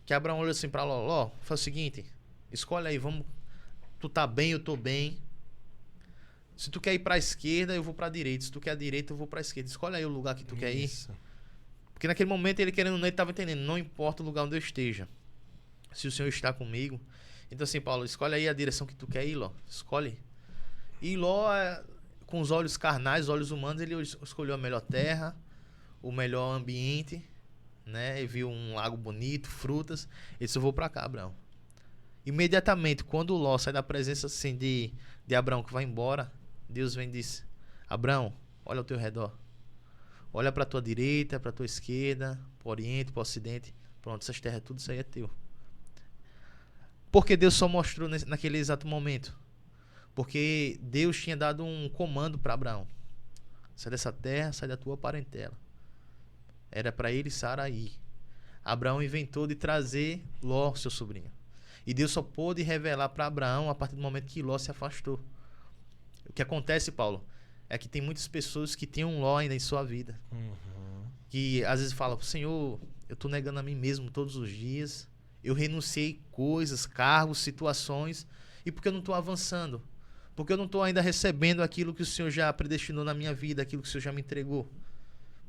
[SPEAKER 2] Abraão olhou assim para Ló, Ló, faz o seguinte, escolhe aí, vamos, tu tá bem, eu tô bem. Se tu quer ir pra esquerda, eu vou pra direita. Se tu quer a direita, eu vou pra esquerda. Escolhe aí o lugar que tu quer ir. Porque naquele momento ele querendo ou não, ele tava entendendo. Não importa o lugar onde eu esteja. Se o Senhor está comigo. Então assim, Paulo, escolhe aí a direção que tu quer ir, Ló. Escolhe. E Ló, com os olhos carnais, os olhos humanos, ele escolheu a melhor terra, o melhor ambiente, né? Ele viu um lago bonito, frutas. Ele disse, eu vou pra cá, Abraão. Imediatamente, quando o Ló sai da presença assim de Abraão que vai embora, Deus vem e diz, Abraão, olha ao teu redor. Olha para a tua direita, para a tua esquerda, para o oriente, para o ocidente. Pronto, essas terras, tudo isso aí é teu. Porque Deus só mostrou naquele exato momento? Porque Deus tinha dado um comando para Abraão. Sai dessa terra, sai da tua parentela. Era para ele e Sara ir. Abraão inventou de trazer Ló, seu sobrinho. E Deus só pôde revelar para Abraão a partir do momento que Ló se afastou. O que acontece, Paulo, é que tem muitas pessoas que têm um Ló ainda em sua vida. Que às vezes falam, Senhor, eu estou negando a mim mesmo todos os dias. Eu renunciei coisas, cargos, situações. E porque eu não estou avançando? Porque eu não estou ainda recebendo aquilo que o Senhor já predestinou na minha vida, aquilo que o Senhor já me entregou.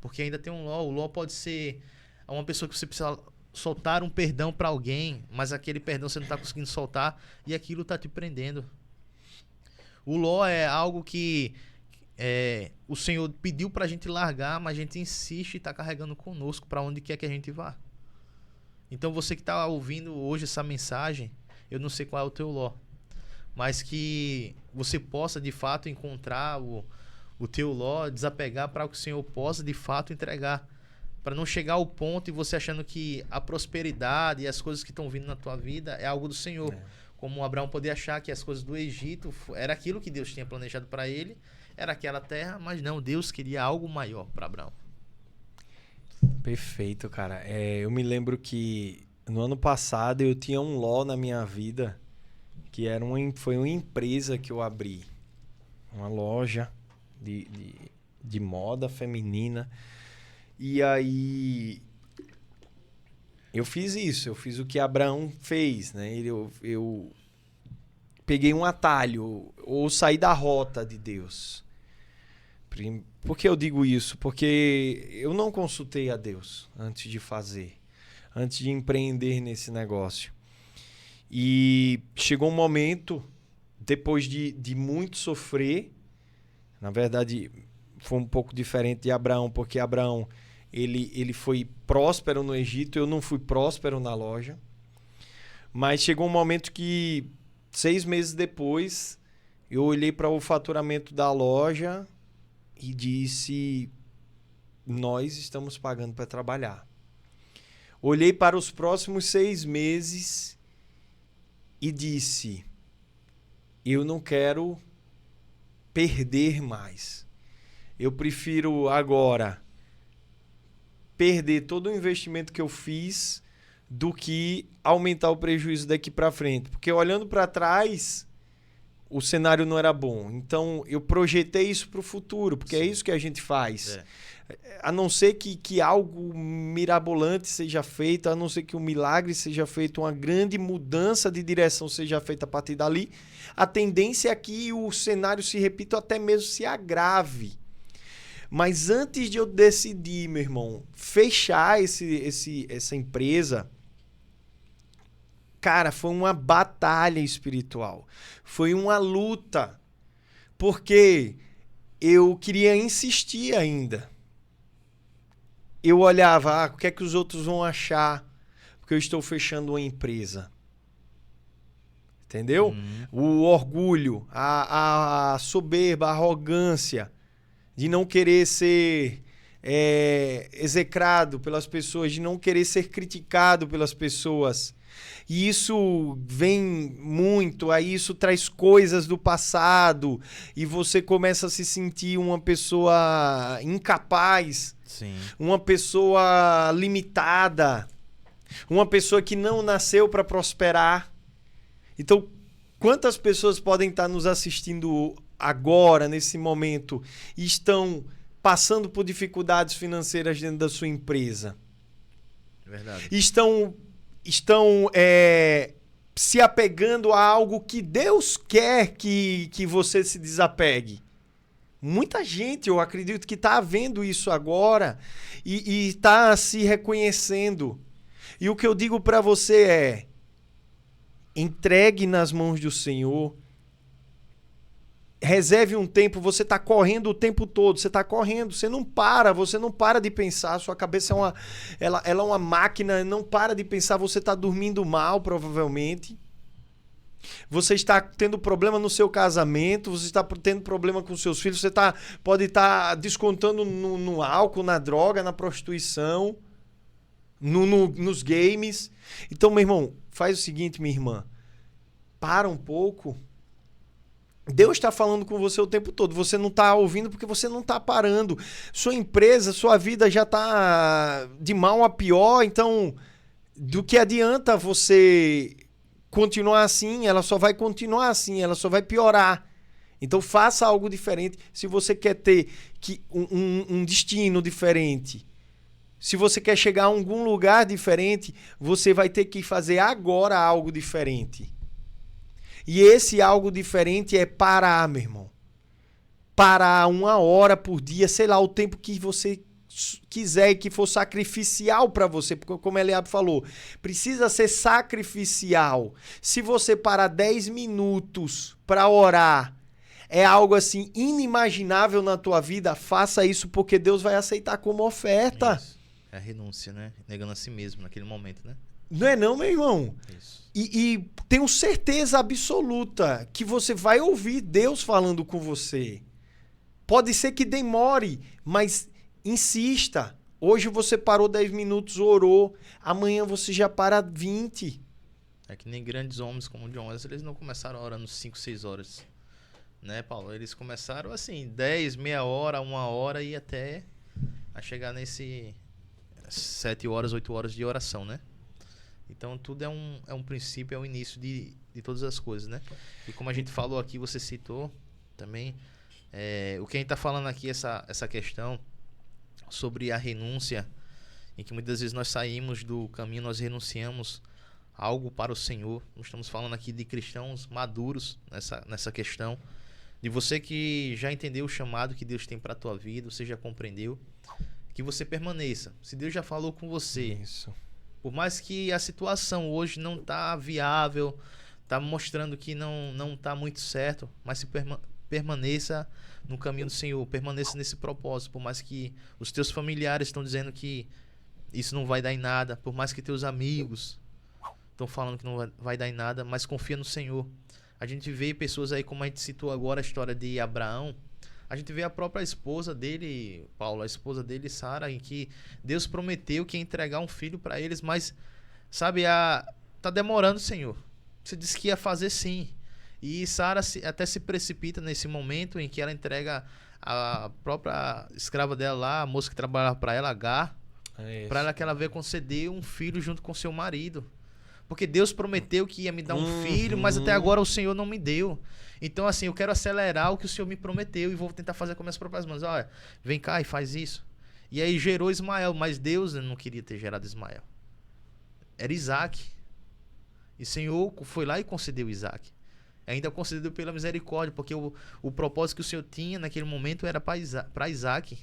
[SPEAKER 2] Porque ainda tem um Ló. O Ló pode ser uma pessoa que você precisa soltar um perdão para alguém, mas aquele perdão você não está conseguindo soltar e aquilo está te prendendo. O Ló é algo que o Senhor pediu para a gente largar, mas a gente insiste e está carregando conosco para onde quer que a gente vá. Então você que está ouvindo hoje essa mensagem, eu não sei qual é o teu Ló, mas que você possa de fato encontrar o teu Ló, desapegar para que o Senhor possa de fato entregar. Para não chegar ao ponto e você achando que a prosperidade e as coisas que estão vindo na tua vida é algo do Senhor. Como Abraão podia achar que as coisas do Egito era aquilo que Deus tinha planejado para ele, era aquela terra, mas não, Deus queria algo maior para Abraão.
[SPEAKER 1] Perfeito, cara. Eu me lembro que no ano passado eu tinha um Ló na minha vida, que foi uma empresa que eu abri. Uma loja de moda feminina. E aí eu fiz isso, eu fiz o que Abraão fez, né? Eu peguei um atalho, ou saí da rota de Deus. Por que eu digo isso? Porque eu não consultei a Deus antes de fazer, antes de empreender nesse negócio. E chegou um momento, depois de muito sofrer, na verdade foi um pouco diferente de Abraão, porque Abraão ele foi próspero no Egito, eu não fui próspero na loja. Mas chegou um momento que, 6 meses depois, eu olhei para o faturamento da loja e disse: nós estamos pagando para trabalhar. Olhei para os próximos 6 meses e disse: eu não quero perder mais. Eu prefiro agora perder todo o investimento que eu fiz do que aumentar o prejuízo daqui para frente. Porque olhando para trás, o cenário não era bom. Então, eu projetei isso para o futuro, porque Sim. É isso que a gente faz. A não ser que algo mirabolante seja feito, a não ser que um milagre seja feito, uma grande mudança de direção seja feita a partir dali, a tendência é que o cenário se repita ou até mesmo se agrave. Mas antes de eu decidir, meu irmão, fechar essa empresa, cara, foi uma batalha espiritual. Foi uma luta. Porque eu queria insistir ainda. Eu olhava, o que é que os outros vão achar? Porque eu estou fechando uma empresa. Entendeu? O orgulho, a soberba, a arrogância de não querer ser execrado pelas pessoas, de não querer ser criticado pelas pessoas. E isso vem muito, aí isso traz coisas do passado e você começa a se sentir uma pessoa incapaz, Sim. Uma pessoa limitada, uma pessoa que não nasceu para prosperar. Então, quantas pessoas podem estar nos assistindo agora, nesse momento, e estão passando por dificuldades financeiras dentro da sua empresa?
[SPEAKER 2] Verdade.
[SPEAKER 1] Estão se apegando a algo que Deus quer que você se desapegue. Muita gente, eu acredito que está vendo isso agora e está se reconhecendo. E o que eu digo para você é: entregue nas mãos do Senhor. Reserve um tempo, você está correndo o tempo todo, você está correndo, você não para de pensar, sua cabeça ela é uma máquina, não para de pensar, você está dormindo mal, provavelmente. Você está tendo problema no seu casamento, você está tendo problema com seus filhos, você pode estar descontando no álcool, na droga, na prostituição, nos games. Então, meu irmão, faz o seguinte, minha irmã, para um pouco. Deus está falando com você o tempo todo. Você não está ouvindo porque você não está parando. Sua empresa, sua vida já está de mal a pior. Então, do que adianta você continuar assim? Ela só vai continuar assim, ela só vai piorar. Então, faça algo diferente. Se você quer ter um destino diferente, se você quer chegar a algum lugar diferente, você vai ter que fazer agora algo diferente. E esse algo diferente é parar, meu irmão. Parar 1 hora por dia, sei lá, o tempo que você quiser e que for sacrificial para você. Porque, como Eliabe falou, precisa ser sacrificial. Se você parar 10 minutos para orar, é algo assim inimaginável na tua vida, faça isso porque Deus vai aceitar como oferta.
[SPEAKER 2] Isso. É a renúncia, né? Negando a si mesmo naquele momento, né?
[SPEAKER 1] Não é não, meu irmão?
[SPEAKER 2] Isso.
[SPEAKER 1] E tenho certeza absoluta que você vai ouvir Deus falando com você. Pode ser que demore, mas insista. Hoje você parou 10 minutos, orou. Amanhã você já para 20.
[SPEAKER 2] É que nem grandes homens como o John Wesley, eles não começaram orando 5, 6 horas. Né, Paulo? Eles começaram assim, 10, meia hora, 1 hora e até a chegar nesse 7 horas, 8 horas de oração, né? Então, tudo é um princípio, é o início de todas as coisas, né? E como a gente falou aqui, você citou também, o que a gente está falando aqui, essa questão sobre a renúncia, em que muitas vezes nós saímos do caminho, nós renunciamos algo para o Senhor. Nós estamos falando aqui de cristãos maduros nessa questão, De você que já entendeu o chamado que Deus tem para a tua vida, você já compreendeu, que você permaneça. Se Deus já falou com você,
[SPEAKER 1] Isso.
[SPEAKER 2] por mais que a situação hoje não tá viável, tá mostrando que não tá muito certo, mas se permaneça no caminho do Senhor, permaneça nesse propósito, por mais que os teus familiares estão dizendo que isso não vai dar em nada, por mais que teus amigos estão falando que não vai dar em nada, mas confia no Senhor. A gente vê pessoas aí, como a gente citou agora a história de Abraão, a gente vê a própria esposa dele, Paulo, a esposa dele, Sara, em que Deus prometeu que ia entregar um filho para eles, mas, sabe, tá demorando, Senhor. Você disse que ia fazer sim. E Sara até se precipita nesse momento em que ela entrega a própria escrava dela lá, a moça que trabalhava para ela, Agar, para ela que ela veio conceder um filho junto com seu marido. Porque Deus prometeu que ia me dar um filho, mas até agora o Senhor não me deu. Então, assim, eu quero acelerar o que o Senhor me prometeu e vou tentar fazer com minhas próprias mãos. Olha, vem cá e faz isso. E aí gerou Ismael, mas Deus não queria ter gerado Ismael. Era Isaac. E o Senhor foi lá e concedeu Isaac. Ainda concedeu pela misericórdia, porque o propósito que o Senhor tinha naquele momento era para Isaac.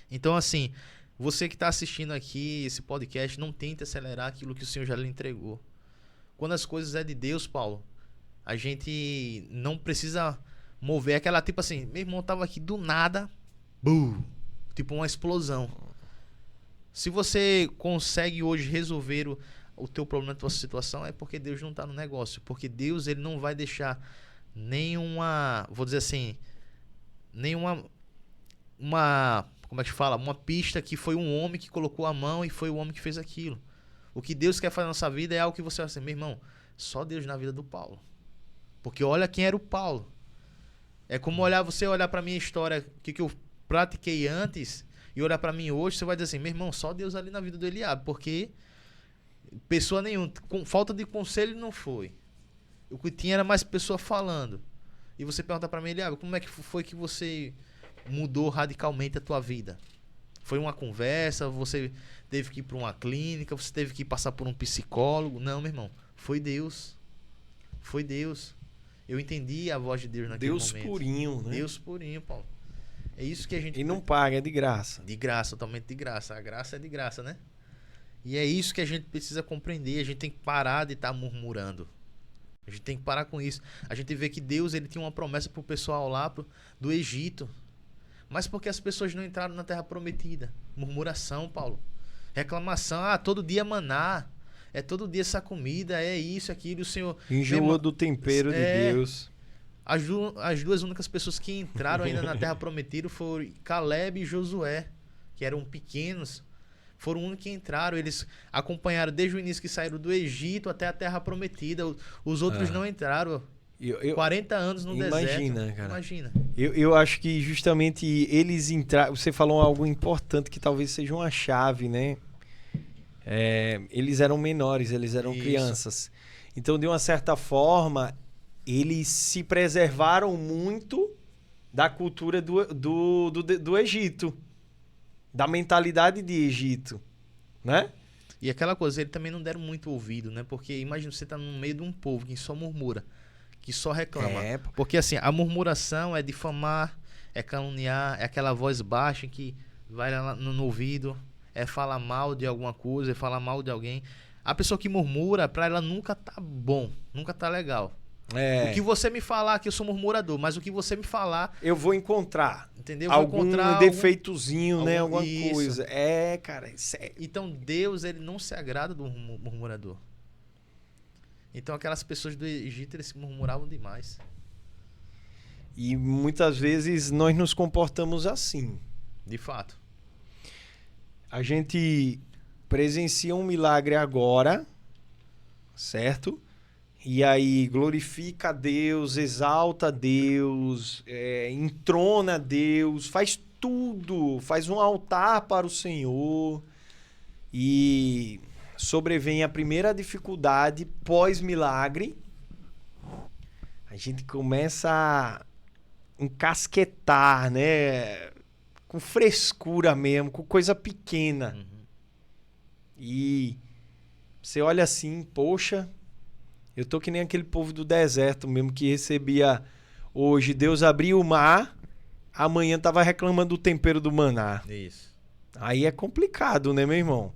[SPEAKER 2] Então, assim, você que está assistindo aqui esse podcast, não tente acelerar aquilo que o Senhor já lhe entregou. Quando as coisas é de Deus, Paulo, a gente não precisa mover aquela, tipo assim, meu irmão tava aqui do nada, tipo uma explosão. Se você consegue hoje resolver o teu problema, a tua situação, é porque Deus não está no negócio. Porque Deus, ele não vai deixar nenhuma, vou dizer assim, nenhuma, como é que fala? Uma pista que foi um homem que colocou a mão e foi o homem que fez aquilo. O que Deus quer fazer na nossa vida é algo que você vai assim, meu irmão, só Deus na vida do Paulo. Porque olha quem era o Paulo. É como você olhar para minha história, o que eu pratiquei antes, e olhar para mim hoje, você vai dizer assim, meu irmão, só Deus ali na vida do Eliabe, porque pessoa nenhuma, com falta de conselho não foi. O que tinha era mais pessoa falando. E você pergunta para mim, Eliabe, como é que foi que você mudou radicalmente a tua vida? Foi uma conversa, você teve que ir para uma clínica, você teve que passar por um psicólogo? Não, meu irmão, foi Deus. Foi Deus. Eu entendi a voz de Deus naquele momento.
[SPEAKER 1] Deus purinho, né?
[SPEAKER 2] Deus purinho, Paulo. É isso que a gente...
[SPEAKER 1] E não paga, é de graça.
[SPEAKER 2] De graça, totalmente de graça. A graça é de graça, né? E é isso que a gente precisa compreender. A gente tem que parar de estar murmurando. A gente tem que parar com isso. A gente vê que Deus, ele tinha uma promessa pro pessoal lá do Egito. Mas porque as pessoas não entraram na Terra Prometida? Murmuração, Paulo. Reclamação. Ah, todo dia maná. É todo dia essa comida. É isso, aquilo. O Senhor...
[SPEAKER 1] Enjoa do tempero de Deus.
[SPEAKER 2] As duas únicas pessoas que entraram ainda na Terra Prometida foram Caleb e Josué, que eram pequenos. Foram os únicos que entraram. Eles acompanharam desde o início que saíram do Egito até a Terra Prometida. Os outros não entraram. 40 anos no deserto.
[SPEAKER 1] Imagina, cara.
[SPEAKER 2] Imagina.
[SPEAKER 1] Eu acho que justamente eles entraram... Você falou algo importante que talvez seja uma chave, né? Eles eram menores, eles eram crianças. Então, de uma certa forma, eles se preservaram muito da cultura do Egito. Da mentalidade de Egito, né?
[SPEAKER 2] E aquela coisa, eles também não deram muito ouvido, né? Porque imagina você tá no meio de um povo que só murmura, que só reclama. Porque assim, a murmuração é difamar, é caluniar, é aquela voz baixa que vai lá no ouvido, é falar mal de alguma coisa, é falar mal de alguém. A pessoa que murmura, pra ela nunca tá bom, nunca tá legal. O que você me falar, que eu sou murmurador, mas o que você me falar...
[SPEAKER 1] Eu vou encontrar.
[SPEAKER 2] Entendeu?
[SPEAKER 1] Algum defeitozinho, né? Alguma coisa.
[SPEAKER 2] Cara, então Deus, ele não se agrada do murmurador. Então aquelas pessoas do Egito, eles murmuravam demais.
[SPEAKER 1] E muitas vezes nós nos comportamos assim.
[SPEAKER 2] De fato.
[SPEAKER 1] A gente presencia um milagre agora, certo? E aí glorifica a Deus, exalta a Deus, entrona a Deus, faz tudo, faz um altar para o Senhor. E sobrevém a primeira dificuldade pós-milagre. A gente começa a encasquetar, né? Com frescura mesmo, com coisa pequena.
[SPEAKER 2] Uhum.
[SPEAKER 1] E você olha assim, poxa... Eu tô que nem aquele povo do deserto mesmo que recebia Hoje Deus abriu o mar, amanhã tava reclamando do tempero do maná.
[SPEAKER 2] Isso.
[SPEAKER 1] Aí é complicado, né, meu irmão?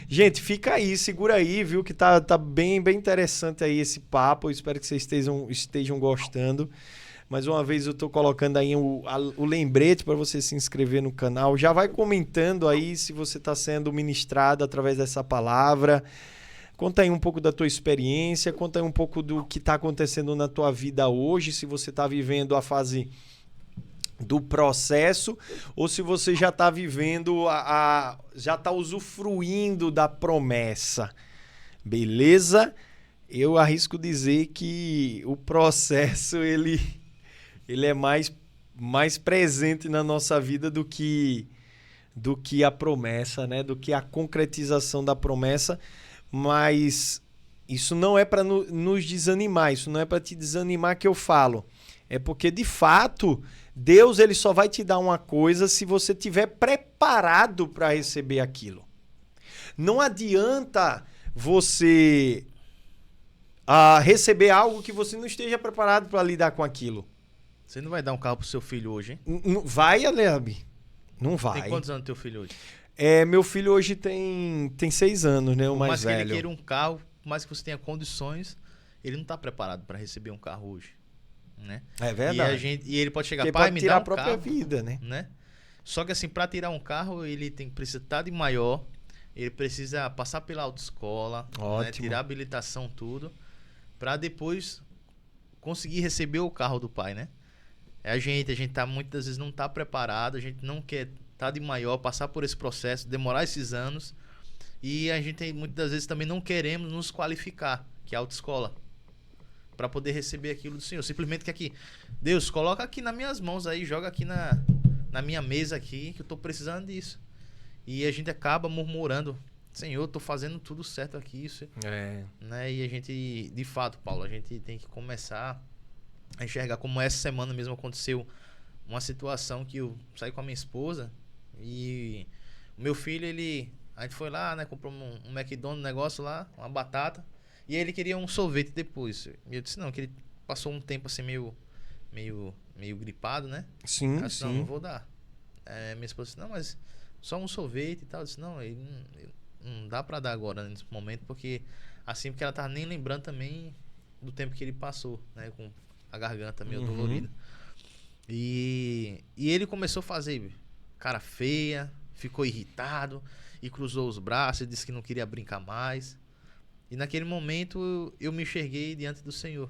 [SPEAKER 1] Gente, fica aí, segura aí, viu? Que tá bem interessante aí esse papo. Eu espero que vocês estejam gostando. Mais uma vez eu tô colocando aí o lembrete para você se inscrever no canal. Já vai comentando aí se você está sendo ministrado através dessa palavra. Conta aí um pouco da tua experiência, conta aí um pouco do que está acontecendo na tua vida hoje, se você está vivendo a fase do processo ou se você já está vivendo, já está usufruindo da promessa. Beleza? Eu arrisco dizer que o processo ele é mais presente na nossa vida do que a promessa, né? Do que a concretização da promessa. Mas isso não é para nos desanimar, isso não é para te desanimar que eu falo. É porque, de fato, Deus ele só vai te dar uma coisa se você estiver preparado para receber aquilo. Não adianta você receber algo que você não esteja preparado para lidar com aquilo.
[SPEAKER 2] Você não vai dar um carro pro seu filho hoje, hein?
[SPEAKER 1] Vai, Aleb? Não vai.
[SPEAKER 2] Tem quantos anos teu filho hoje?
[SPEAKER 1] Meu filho hoje tem 6 anos, né? O mais velho.
[SPEAKER 2] Mas que ele queira um carro, por mais que você tenha condições, ele não tá preparado para receber um carro hoje, né?
[SPEAKER 1] É verdade.
[SPEAKER 2] E ele pode chegar,
[SPEAKER 1] porque
[SPEAKER 2] pai,
[SPEAKER 1] pode
[SPEAKER 2] me
[SPEAKER 1] tirar
[SPEAKER 2] dá um
[SPEAKER 1] a própria
[SPEAKER 2] carro,
[SPEAKER 1] vida, né?
[SPEAKER 2] Só que assim, para tirar um carro, ele precisa estar de maior, ele precisa passar pela autoescola, né? Tirar a habilitação, tudo, para depois conseguir receber o carro do pai, né? A gente tá muitas vezes não tá preparado, a gente não quer estar de maior, passar por esse processo, demorar esses anos, e a gente muitas das vezes também não queremos nos qualificar, que é a autoescola, para poder receber aquilo do Senhor. Simplesmente que aqui, Deus, coloca aqui nas minhas mãos aí, joga aqui na minha mesa aqui, que eu tô precisando disso. E a gente acaba murmurando, Senhor, eu tô fazendo tudo certo aqui, isso, né? E a gente, de fato, Paulo, a gente tem que começar a enxergar, como essa semana mesmo aconteceu uma situação que eu saí com a minha esposa e o meu filho, a gente foi lá, né, comprou um McDonald's, negócio lá, uma batata, e ele queria um sorvete depois. E eu disse não, que ele passou um tempo assim meio gripado, né?
[SPEAKER 1] Sim,
[SPEAKER 2] eu disse,
[SPEAKER 1] sim.
[SPEAKER 2] não vou dar. Minha esposa disse, não, mas só um sorvete e tal. Eu disse, não, ele não dá pra dar agora nesse momento, porque porque ela tava nem lembrando também do tempo que ele passou, né, com a garganta meio dolorida. E ele começou a fazer cara feia, ficou irritado e cruzou os braços e disse que não queria brincar mais. E naquele momento eu me enxerguei diante do Senhor,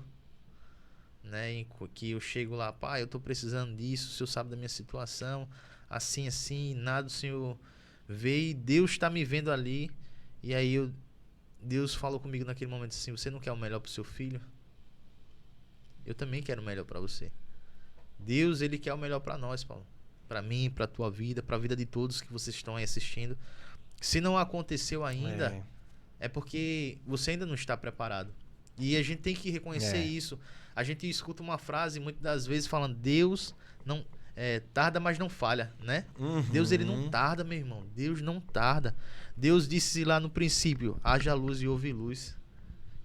[SPEAKER 2] né? Em que eu chego lá, pai, eu tô precisando disso, o Senhor sabe da minha situação, assim, nada, o Senhor veio e Deus está me vendo ali. E aí Deus falou comigo naquele momento assim, você não quer o melhor pro seu filho? Eu também quero o melhor para você. Deus, ele quer o melhor para nós, Paulo. Para mim, para tua vida, para a vida de todos que vocês estão aí assistindo. Se não aconteceu ainda, é porque você ainda não está preparado. E a gente tem que reconhecer isso. A gente escuta uma frase muitas das vezes falando, Deus não tarda, mas não falha, né? Deus, ele não tarda, meu irmão. Deus não tarda. Deus disse lá no princípio, haja luz e houve luz.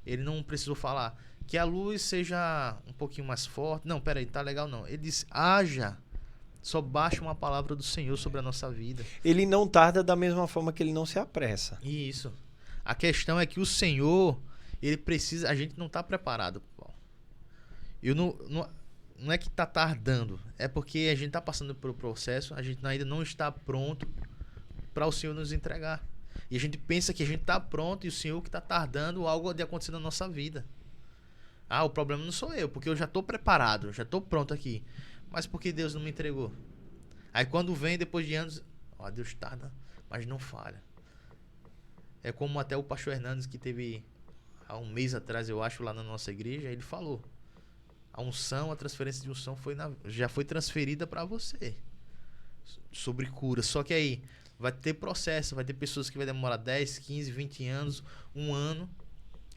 [SPEAKER 2] Ele não precisou falar que a luz seja um pouquinho mais forte. Não, peraí, tá legal não. Ele disse, haja. Só baixa uma palavra do Senhor sobre a nossa vida. Ele não tarda da mesma forma que ele não se apressa. Isso. A questão é que o Senhor, ele precisa... A gente não tá preparado. Eu não é que tá tardando. É porque a gente tá passando pelo processo, a gente ainda não está pronto para o Senhor nos entregar. E a gente pensa que a gente tá pronto e o Senhor que tá tardando algo de acontecer na nossa vida. O problema não sou eu, porque eu já tô preparado, já tô pronto aqui. Mas por que Deus não me entregou? Aí quando vem, depois de anos, Deus tarda, mas não falha. É como até o pastor Hernandes, que teve há um mês atrás, eu acho, lá na nossa igreja, ele falou, a transferência de unção já foi transferida para você, sobre cura. Só que aí, vai ter processo, vai ter pessoas que vai demorar 10, 15, 20 anos, 1 ano.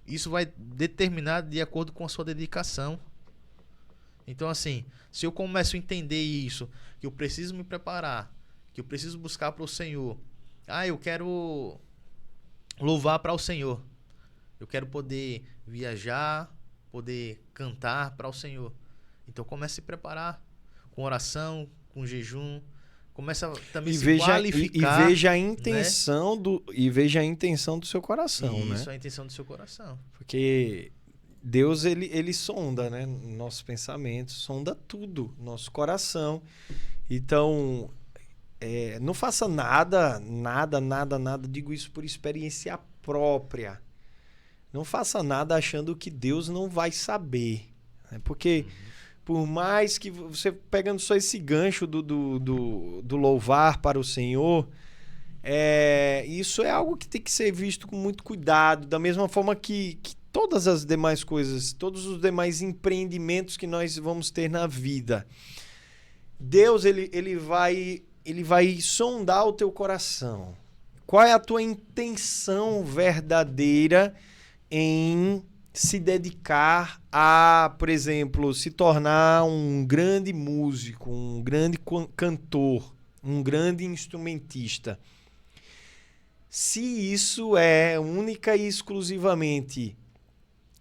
[SPEAKER 2] Isso vai determinar de acordo com a sua dedicação. Então assim, se eu começo a entender isso, que eu preciso me preparar, que eu preciso buscar para o Senhor. Eu quero louvar para o Senhor. Eu quero poder viajar, poder cantar para o Senhor. Então começa a se preparar com oração, com jejum. Começa também a se
[SPEAKER 1] veja,
[SPEAKER 2] qualificar.
[SPEAKER 1] E veja a intenção,
[SPEAKER 2] né?
[SPEAKER 1] e veja a intenção do seu coração,
[SPEAKER 2] Isso,
[SPEAKER 1] né?
[SPEAKER 2] a intenção do seu coração.
[SPEAKER 1] Porque Deus, ele sonda, né? Nossos pensamentos, sonda tudo, nosso coração. Então, não faça nada, digo isso por experiência própria. Não faça nada achando que Deus não vai saber. Né? Porque, por mais que você pegando só esse gancho do louvar para o Senhor, isso é algo que tem que ser visto com muito cuidado, da mesma forma que todas as demais coisas, todos os demais empreendimentos que nós vamos ter na vida. Deus, ele vai sondar o teu coração. Qual é a tua intenção verdadeira em se dedicar a, por exemplo, se tornar um grande músico, um grande cantor, um grande instrumentista? Se isso é única e exclusivamente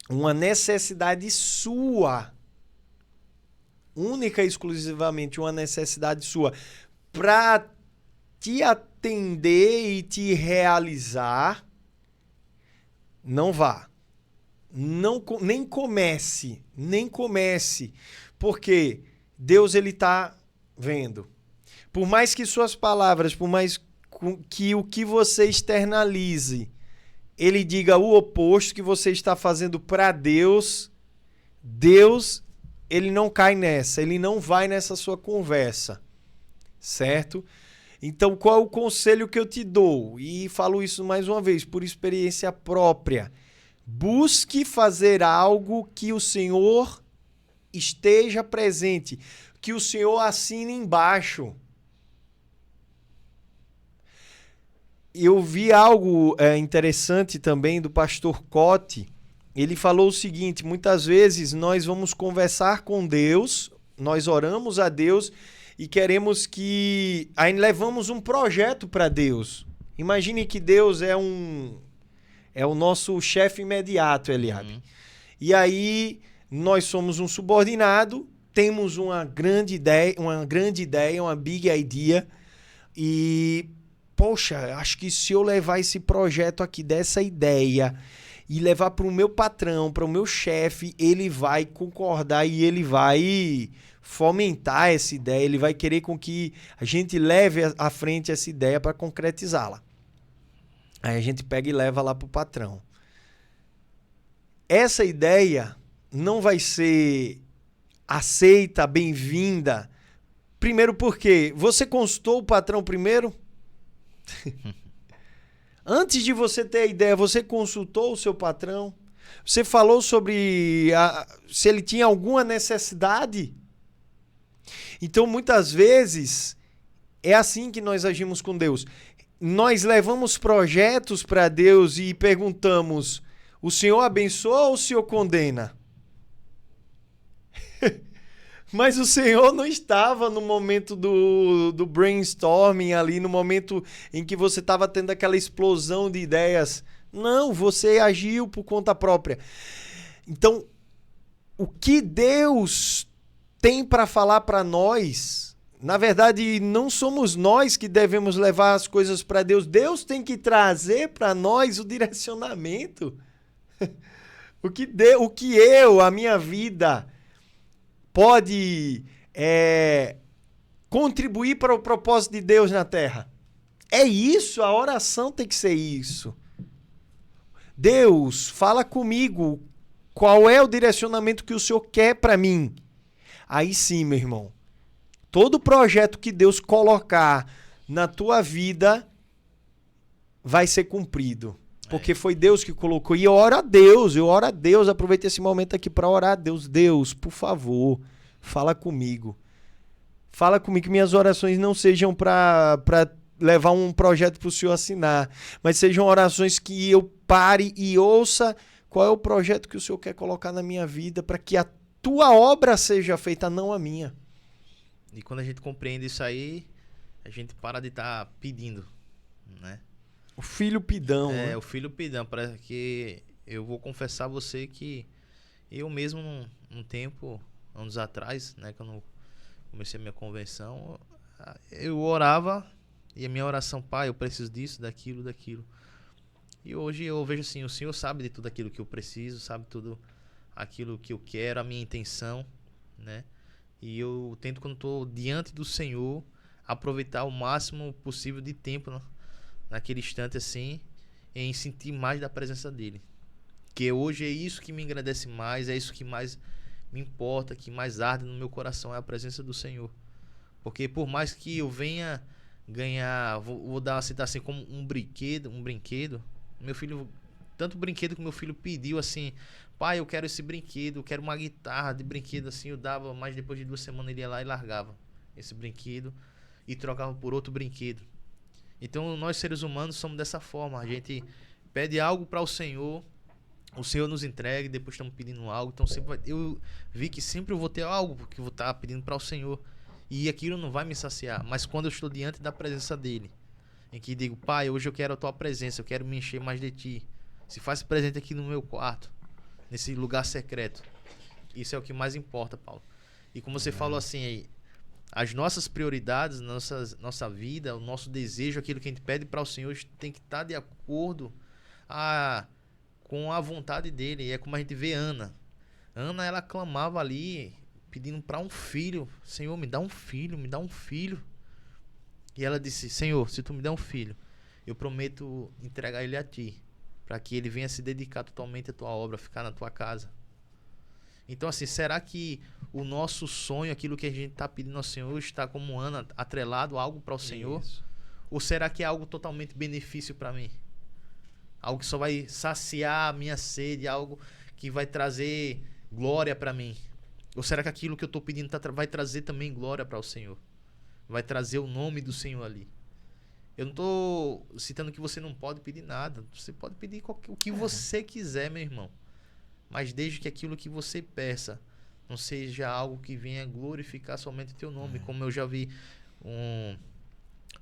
[SPEAKER 1] uma necessidade sua, única e exclusivamente uma necessidade sua, para te atender e te realizar, não vá. Nem comece. Porque Deus, ele está vendo. Por mais que suas palavras, por mais que o que você externalize, ele diga o oposto que você está fazendo para Deus, ele não cai nessa, ele não vai nessa sua conversa, certo? Então, qual é o conselho que eu te dou? E falo isso mais uma vez, por experiência própria. Busque fazer algo que o Senhor esteja presente, que o Senhor assine embaixo. Eu vi algo interessante também do pastor Cote. Ele falou o seguinte: muitas vezes nós vamos conversar com Deus, nós oramos a Deus e queremos que... Aí levamos um projeto para Deus. Imagine que Deus é o nosso chefe imediato, Eliabe. E aí nós somos um subordinado, temos uma grande ideia, uma big idea, e poxa, acho que se eu levar esse projeto aqui, dessa ideia, e levar para o meu patrão, para o meu chefe, ele vai concordar e ele vai fomentar essa ideia, ele vai querer com que a gente leve à frente essa ideia para concretizá-la. Aí a gente pega e leva lá para o patrão. Essa ideia não vai ser aceita, bem-vinda. Primeiro porque você consultou o patrão primeiro? Antes de você ter a ideia, você consultou o seu patrão? Você falou sobre se ele tinha alguma necessidade? Então, muitas vezes, é assim que nós agimos com Deus. Nós levamos projetos para Deus e perguntamos: o Senhor abençoa ou o Senhor condena? Mas o Senhor não estava no momento do brainstorming ali, no momento em que você estava tendo aquela explosão de ideias. Não, você agiu por conta própria. Então, o que Deus tem para falar para nós, na verdade, não somos nós que devemos levar as coisas para Deus. Deus tem que trazer para nós o direcionamento. O que a minha vida, pode contribuir para o propósito de Deus na Terra. É isso, a oração tem que ser isso. Deus, fala comigo, qual é o direcionamento que o Senhor quer para mim? Aí sim, meu irmão, todo projeto que Deus colocar na tua vida vai ser cumprido. Porque foi Deus que colocou. E eu oro a Deus, aproveito esse momento aqui para orar a Deus. Deus, por favor, fala comigo. Fala comigo, que minhas orações não sejam para levar um projeto para o Senhor assinar, mas sejam orações que eu pare e ouça qual é o projeto que o Senhor quer colocar na minha vida, para que a tua obra seja feita, não a minha.
[SPEAKER 2] E quando a gente compreende isso aí, a gente para de estar pedindo, né?
[SPEAKER 1] O filho pidão.
[SPEAKER 2] Né? O filho pidão. Parece que eu vou confessar a você que eu mesmo, num tempo, anos atrás, né, quando eu comecei a minha conversão, eu orava e a minha oração, pai, eu preciso disso, daquilo, daquilo. E hoje eu vejo assim, o Senhor sabe de tudo aquilo que eu preciso, sabe tudo aquilo que eu quero, a minha intenção, né? E eu tento, quando estou diante do Senhor, aproveitar o máximo possível de tempo naquele instante assim, em sentir mais da presença dele. Que hoje é isso que me engrandece mais, é isso que mais me importa, que mais arde no meu coração, é a presença do Senhor. Porque por mais que eu venha ganhar, vou dar uma citação assim, como um brinquedo, meu filho, tanto brinquedo que meu filho pediu assim, pai, eu quero esse brinquedo, eu quero uma guitarra de brinquedo assim, eu dava, mas depois de 2 semanas ele ia lá e largava esse brinquedo e trocava por outro brinquedo. Então nós seres humanos somos dessa forma, a gente pede algo para o Senhor nos entrega e depois estamos pedindo algo, então eu vi que sempre eu vou ter algo que eu vou estar pedindo para o Senhor e aquilo não vai me saciar, mas quando eu estou diante da presença dele, em que digo, pai, hoje eu quero a tua presença, eu quero me encher mais de ti, se faz presente aqui no meu quarto, nesse lugar secreto, isso é o que mais importa, Paulo. E como você falou assim aí, as nossas prioridades, nossa vida, o nosso desejo, aquilo que a gente pede para o Senhor tem que estar de acordo com a vontade dele. E é como a gente vê Ana. Ana, ela clamava ali, pedindo para um filho. Senhor, me dá um filho, me dá um filho. E ela disse, Senhor, se tu me der um filho, eu prometo entregar ele a ti, para que ele venha se dedicar totalmente à tua obra, ficar na tua casa. Então assim, será que o nosso sonho, aquilo que a gente está pedindo ao Senhor, está como Ana, atrelado a algo para o Senhor? Isso. Ou será que é algo totalmente benefício para mim? Algo que só vai saciar a minha sede, algo que vai trazer glória para mim? Ou será que aquilo que eu estou pedindo vai trazer também glória para o Senhor? Vai trazer o nome do Senhor ali? Eu não estou citando que você não pode pedir nada. Você pode pedir o que você quiser, meu irmão. Mas desde que aquilo que você peça não seja algo que venha glorificar somente o teu nome. Como eu já vi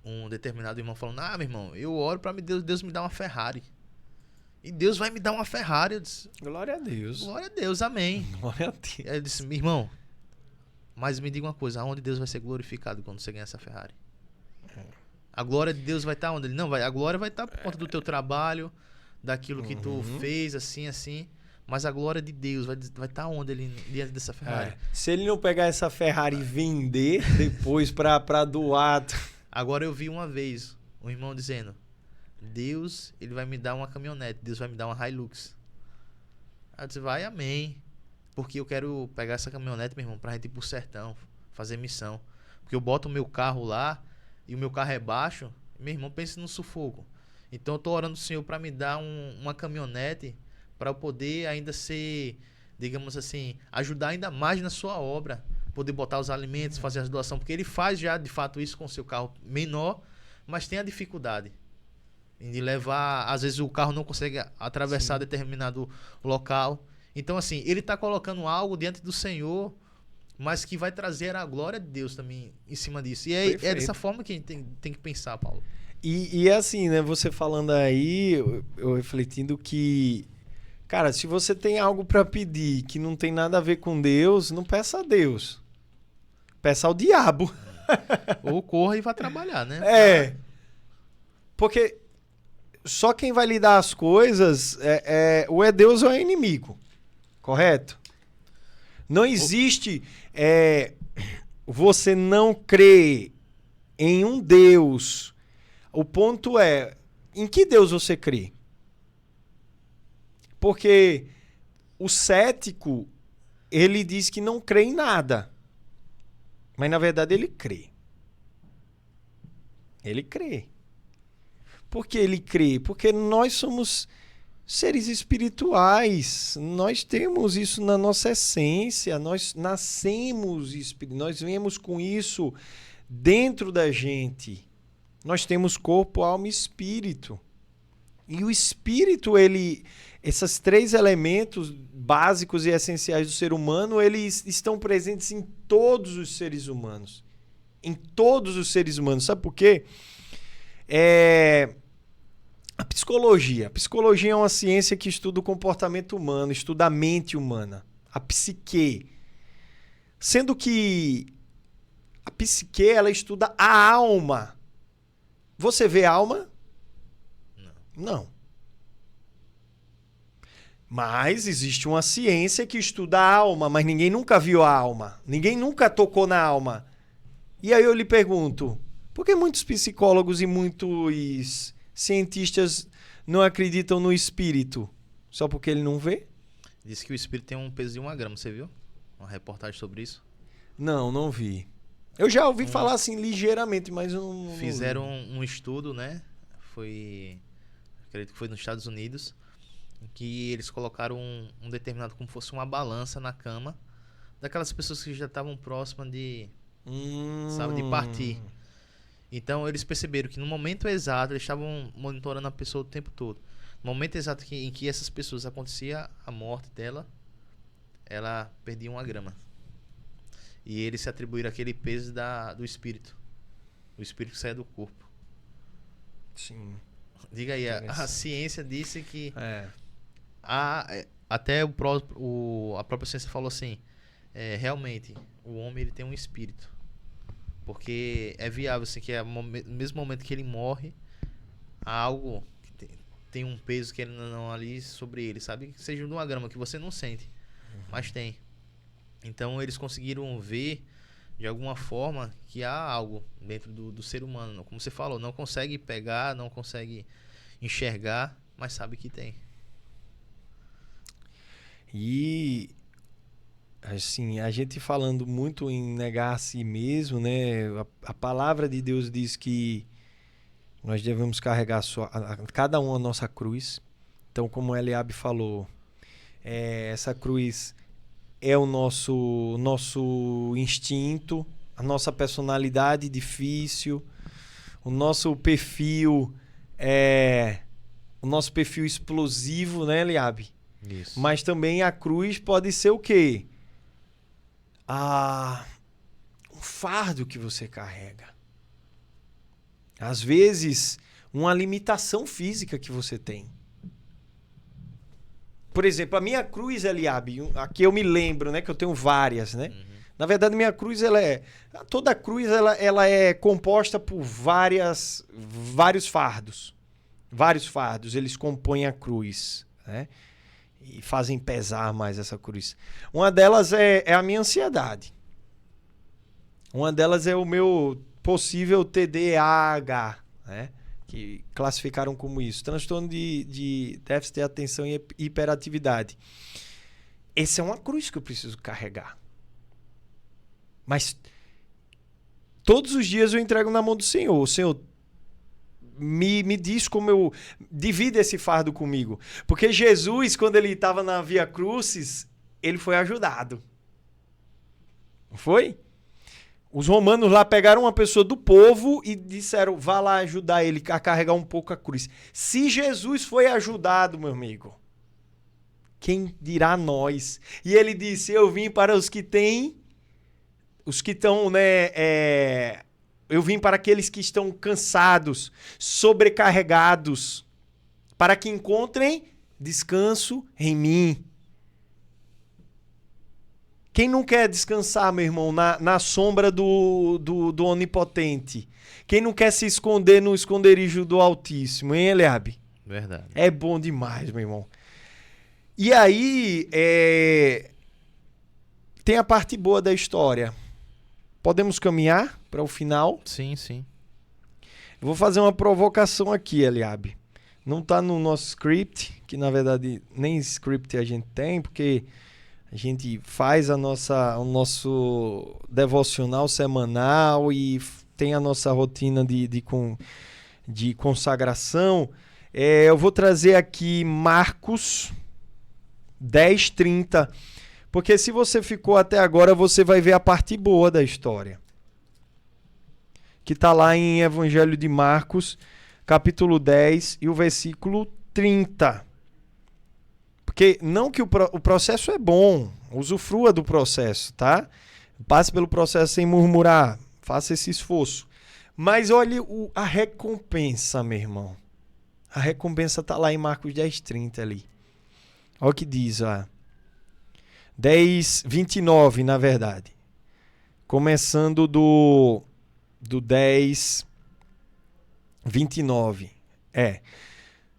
[SPEAKER 2] um determinado irmão falando, meu irmão, eu oro para Deus me dar uma Ferrari. E Deus vai me dar uma Ferrari. Eu disse,
[SPEAKER 1] glória a Deus.
[SPEAKER 2] Glória a Deus, amém.
[SPEAKER 1] Glória a Deus.
[SPEAKER 2] Aí eu disse, meu irmão, mas me diga uma coisa, aonde Deus vai ser glorificado quando você ganhar essa Ferrari? A glória de Deus vai estar onde? Ele não vai. A glória vai estar por conta do teu trabalho, daquilo que tu fez, assim. Mas a glória de Deus vai estar onde ele diante dessa Ferrari?
[SPEAKER 1] Se ele não pegar essa Ferrari e vender depois para doar.
[SPEAKER 2] Agora eu vi uma vez um irmão dizendo, Deus, ele vai me dar uma caminhonete, Deus vai me dar uma Hilux. Aí eu disse, vai, amém. Porque eu quero pegar essa caminhonete, meu irmão, pra gente ir pro sertão, fazer missão. Porque eu boto o meu carro lá e o meu carro é baixo, meu irmão, pensa no sufoco. Então eu tô orando ao Senhor para me dar uma caminhonete para eu poder ainda ser, digamos assim, ajudar ainda mais na sua obra, poder botar os alimentos, fazer as doações, porque ele faz já de fato isso com o seu carro menor, mas tem a dificuldade de levar, às vezes o carro não consegue atravessar determinado local. Então assim, ele está colocando algo diante do Senhor, mas que vai trazer a glória de Deus também em cima disso. E é dessa forma que a gente tem que pensar, Paulo.
[SPEAKER 1] E é assim, né? Você falando aí, eu refletindo que, cara, se você tem algo para pedir que não tem nada a ver com Deus, não peça a Deus. Peça ao diabo.
[SPEAKER 2] Ou corra e vá trabalhar, né?
[SPEAKER 1] Porque só quem vai lhe dar as coisas ou é Deus ou é inimigo. Correto? Não existe você não crer em um Deus. O ponto é, em que Deus você crê? Porque o cético, ele diz que não crê em nada. Mas na verdade ele crê. Ele crê. Por que ele crê? Porque nós somos seres espirituais, nós temos isso na nossa essência, nós nascemos espirituais, nós viemos com isso dentro da gente. Nós temos corpo, alma e espírito. E o espírito, esses 3 elementos básicos e essenciais do ser humano, eles estão presentes em todos os seres humanos. Em todos os seres humanos. Sabe por quê? A psicologia é uma ciência que estuda o comportamento humano, estuda a mente humana, a psique. Sendo que a psique, ela estuda a alma. Você vê a alma? Não. Mas existe uma ciência que estuda a alma, mas ninguém nunca viu a alma. Ninguém nunca tocou na alma. E aí eu lhe pergunto, por que muitos psicólogos e muitos cientistas não acreditam no espírito? Só porque ele não vê?
[SPEAKER 2] Diz que o espírito tem um peso de 1 grama, você viu? Uma reportagem sobre isso?
[SPEAKER 1] Não vi. Eu já ouvi falar assim ligeiramente, mas não...
[SPEAKER 2] Fizeram um estudo, né? Acredito que foi nos Estados Unidos, em que eles colocaram um determinado, como fosse uma balança na cama, daquelas pessoas que já estavam próximas de, sabe, de partir. Então eles perceberam que no momento exato, eles estavam monitorando a pessoa o tempo todo. No momento exato em que essas pessoas acontecia a morte dela, ela perdia 1 grama. E eles se atribuíram aquele peso do espírito. O espírito que sai do corpo.
[SPEAKER 1] Sim.
[SPEAKER 2] Diga aí, a ciência disse que...
[SPEAKER 1] É.
[SPEAKER 2] Até a própria ciência falou assim, realmente, o homem ele tem um espírito. Porque é viável, assim, que no mesmo momento que ele morre, há algo que tem um peso que ele não ali sobre ele, sabe? Que seja de 1 grama, que você não sente, mas tem. Então eles conseguiram ver, de alguma forma, que há algo dentro do ser humano. Como você falou, não consegue pegar, não consegue enxergar, mas sabe que tem.
[SPEAKER 1] E, assim, a gente falando muito em negar a si mesmo, né? A palavra de Deus diz que nós devemos carregar cada um a nossa cruz. Então, como o Eliabe falou, essa cruz é o nosso instinto, a nossa personalidade difícil, o nosso perfil explosivo, né, Eliabe?
[SPEAKER 2] Isso.
[SPEAKER 1] Mas também a cruz pode ser o quê? Um fardo que você carrega. Às vezes, uma limitação física que você tem. Por exemplo, a minha cruz, Eliabe, aqui eu me lembro, né, que eu tenho várias, né? Na verdade, minha cruz, toda cruz, ela é composta por vários fardos. Vários fardos, eles compõem a cruz, né? E fazem pesar mais essa cruz. Uma delas é a minha ansiedade. Uma delas é o meu possível TDAH, né? Que classificaram como isso. Transtorno de déficit de atenção e hiperatividade. Essa é uma cruz que eu preciso carregar. Mas todos os dias eu entrego na mão do Senhor. O Senhor me diz como eu divido esse fardo comigo. Porque Jesus, quando ele estava na Via Crucis, ele foi ajudado. Não foi? Os romanos lá pegaram uma pessoa do povo e disseram, vá lá ajudar ele a carregar um pouco a cruz. Se Jesus foi ajudado, meu amigo, quem dirá nós? E ele disse, eu vim para os que estão, né, eu vim para aqueles que estão cansados, sobrecarregados, para que encontrem descanso em mim. Quem não quer descansar, meu irmão, na sombra do Onipotente? Quem não quer se esconder no esconderijo do Altíssimo, hein, Eliabe?
[SPEAKER 2] Verdade.
[SPEAKER 1] É bom demais, meu irmão. E aí, tem a parte boa da história. Podemos caminhar para o final?
[SPEAKER 2] Sim, sim.
[SPEAKER 1] Eu vou fazer uma provocação aqui, Eliabe. Não está no nosso script, que na verdade nem script a gente tem, porque a gente faz o nosso devocional semanal e tem a nossa rotina de consagração. Eu vou trazer aqui Marcos 10:30, porque se você ficou até agora, você vai ver a parte boa da história. Que está lá em Evangelho de Marcos, capítulo 10 e o versículo 30. Porque não que o processo é bom, usufrua do processo, tá? Passe pelo processo sem murmurar, faça esse esforço. Mas olhe a recompensa, meu irmão. A recompensa está lá em Marcos 10:30 ali. Olha o que diz, ó. 10:29, na verdade. começando do 10, 29.